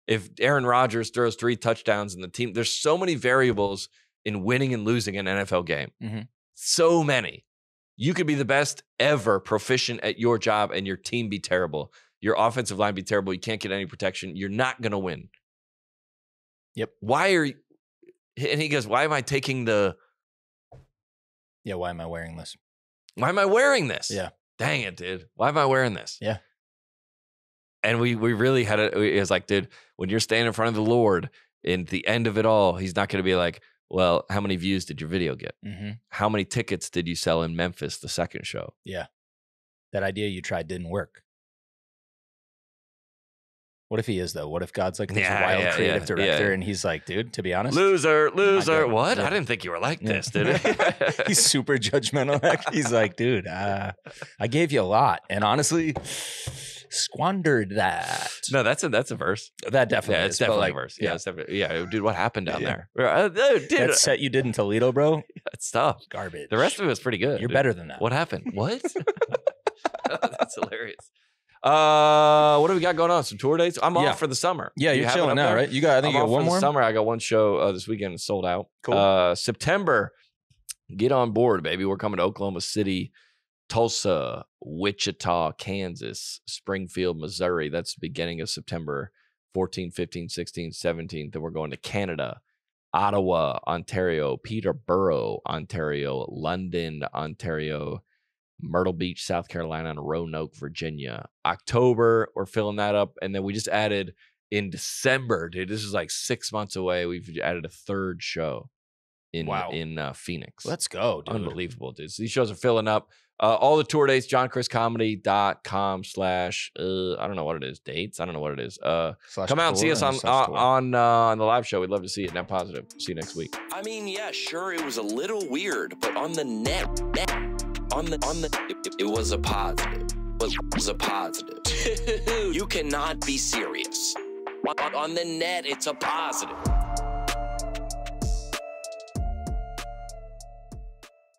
If Aaron Rodgers throws 3 touchdowns in the team, there's so many variables in winning and losing an NFL game. Mm-hmm. So many. You could be the best ever proficient at your job and your team be terrible. Your offensive line be terrible. You can't get any protection. You're not going to win. Yep. Why are you? And he goes, why am I taking the? Yeah. Why am I wearing this? Why am I wearing this? Yeah. Dang it, dude. Why am I wearing this? Yeah. And we really had it. It was like, dude, when you're standing in front of the Lord in the end of it all, he's not going to be like, well, how many views did your video get? Mm-hmm. How many tickets did you sell in Memphis, the second show? Yeah. That idea you tried didn't work. What if he is, though? What if God's like this wild creative director and he's like, dude, to be honest? Loser. What? Yeah. I didn't think you were like this, did it? He's super judgmental. He's like, dude, I gave you a lot. And honestly, squandered that. No, that's a verse. That definitely is. It's definitely a verse. Yeah, it's definitely, dude, what happened down there? Dude, that set you did in Toledo, bro? That's tough. Garbage. The rest of it was pretty good. You're better than that. What happened? What? That's hilarious. What do we got going on? Some tour dates? I'm off for the summer. Yeah, you're chilling now, right? You got, I think you got one more. Summer, I got one show this weekend. It's sold out. Cool. September, get on board, baby. We're coming to Oklahoma City, Tulsa, Wichita, Kansas, Springfield, Missouri. That's the beginning of September 14, 15, 16, 17. Then we're going to Canada, Ottawa, Ontario, Peterborough, Ontario, London, Ontario, Myrtle Beach, South Carolina, and Roanoke, Virginia. October, we're filling that up. And then we just added in December, dude, this is like 6 months away. We've added a third show in Phoenix. Let's go, dude. Unbelievable, dude. So these shows are filling up. All the tour dates, johnchriscomedy.com/ I don't know what it is. Dates? I don't know what it is. Come out and see us on the live show. We'd love to see it. Net Positive. See you next week. I mean, yeah, sure, it was a little weird, but on the net, it was a positive. It was a positive. You cannot be serious. On the net, it's a positive.